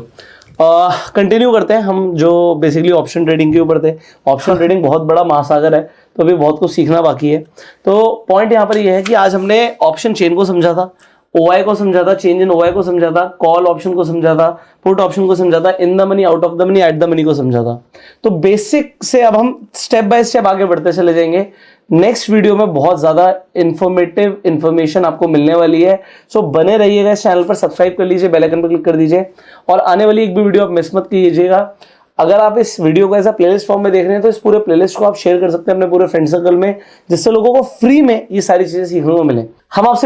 कंटिन्यू करते हैं हम, जो बेसिकली ऑप्शन ट्रेडिंग के ऊपर थे। ऑप्शन ट्रेडिंग बहुत बड़ा महासागर है, तो अभी बहुत कुछ सीखना बाकी है। तो पॉइंट यहाँ पर ये है कि आज हमने ऑप्शन चेन को समझा था, OI को समझा था, चेंज इन OI को समझा था, कॉल ऑप्शन को समझा था, पुट ऑप्शन को समझा था, in the money, out of the money, at the money को समझा था। तो बेसिक से अब हम स्टेप बाय स्टेप आगे बढ़ते चले जाएंगे। नेक्स्ट वीडियो में बहुत ज्यादा इंफॉर्मेटिव इंफॉर्मेशन आपको मिलने वाली है। सो बने रहिएगा इस चैनल पर, सब्सक्राइब कर लीजिए, बेल आइकन पर क्लिक कर दीजिए, और आने वाली एक भी वीडियो आप मिस मत कीजिएगा। अगर आप इस वीडियो को ऐसा प्लेलिस्ट फॉर्म में देख रहे हैं तो इस पूरे प्लेलिस्ट को आप शेयर कर सकते हैं अपने पूरे फ्रेंड सर्कल में, जिससे लोगों को फ्री में ये सारी चीजें सीखने को मिले। हम आपसे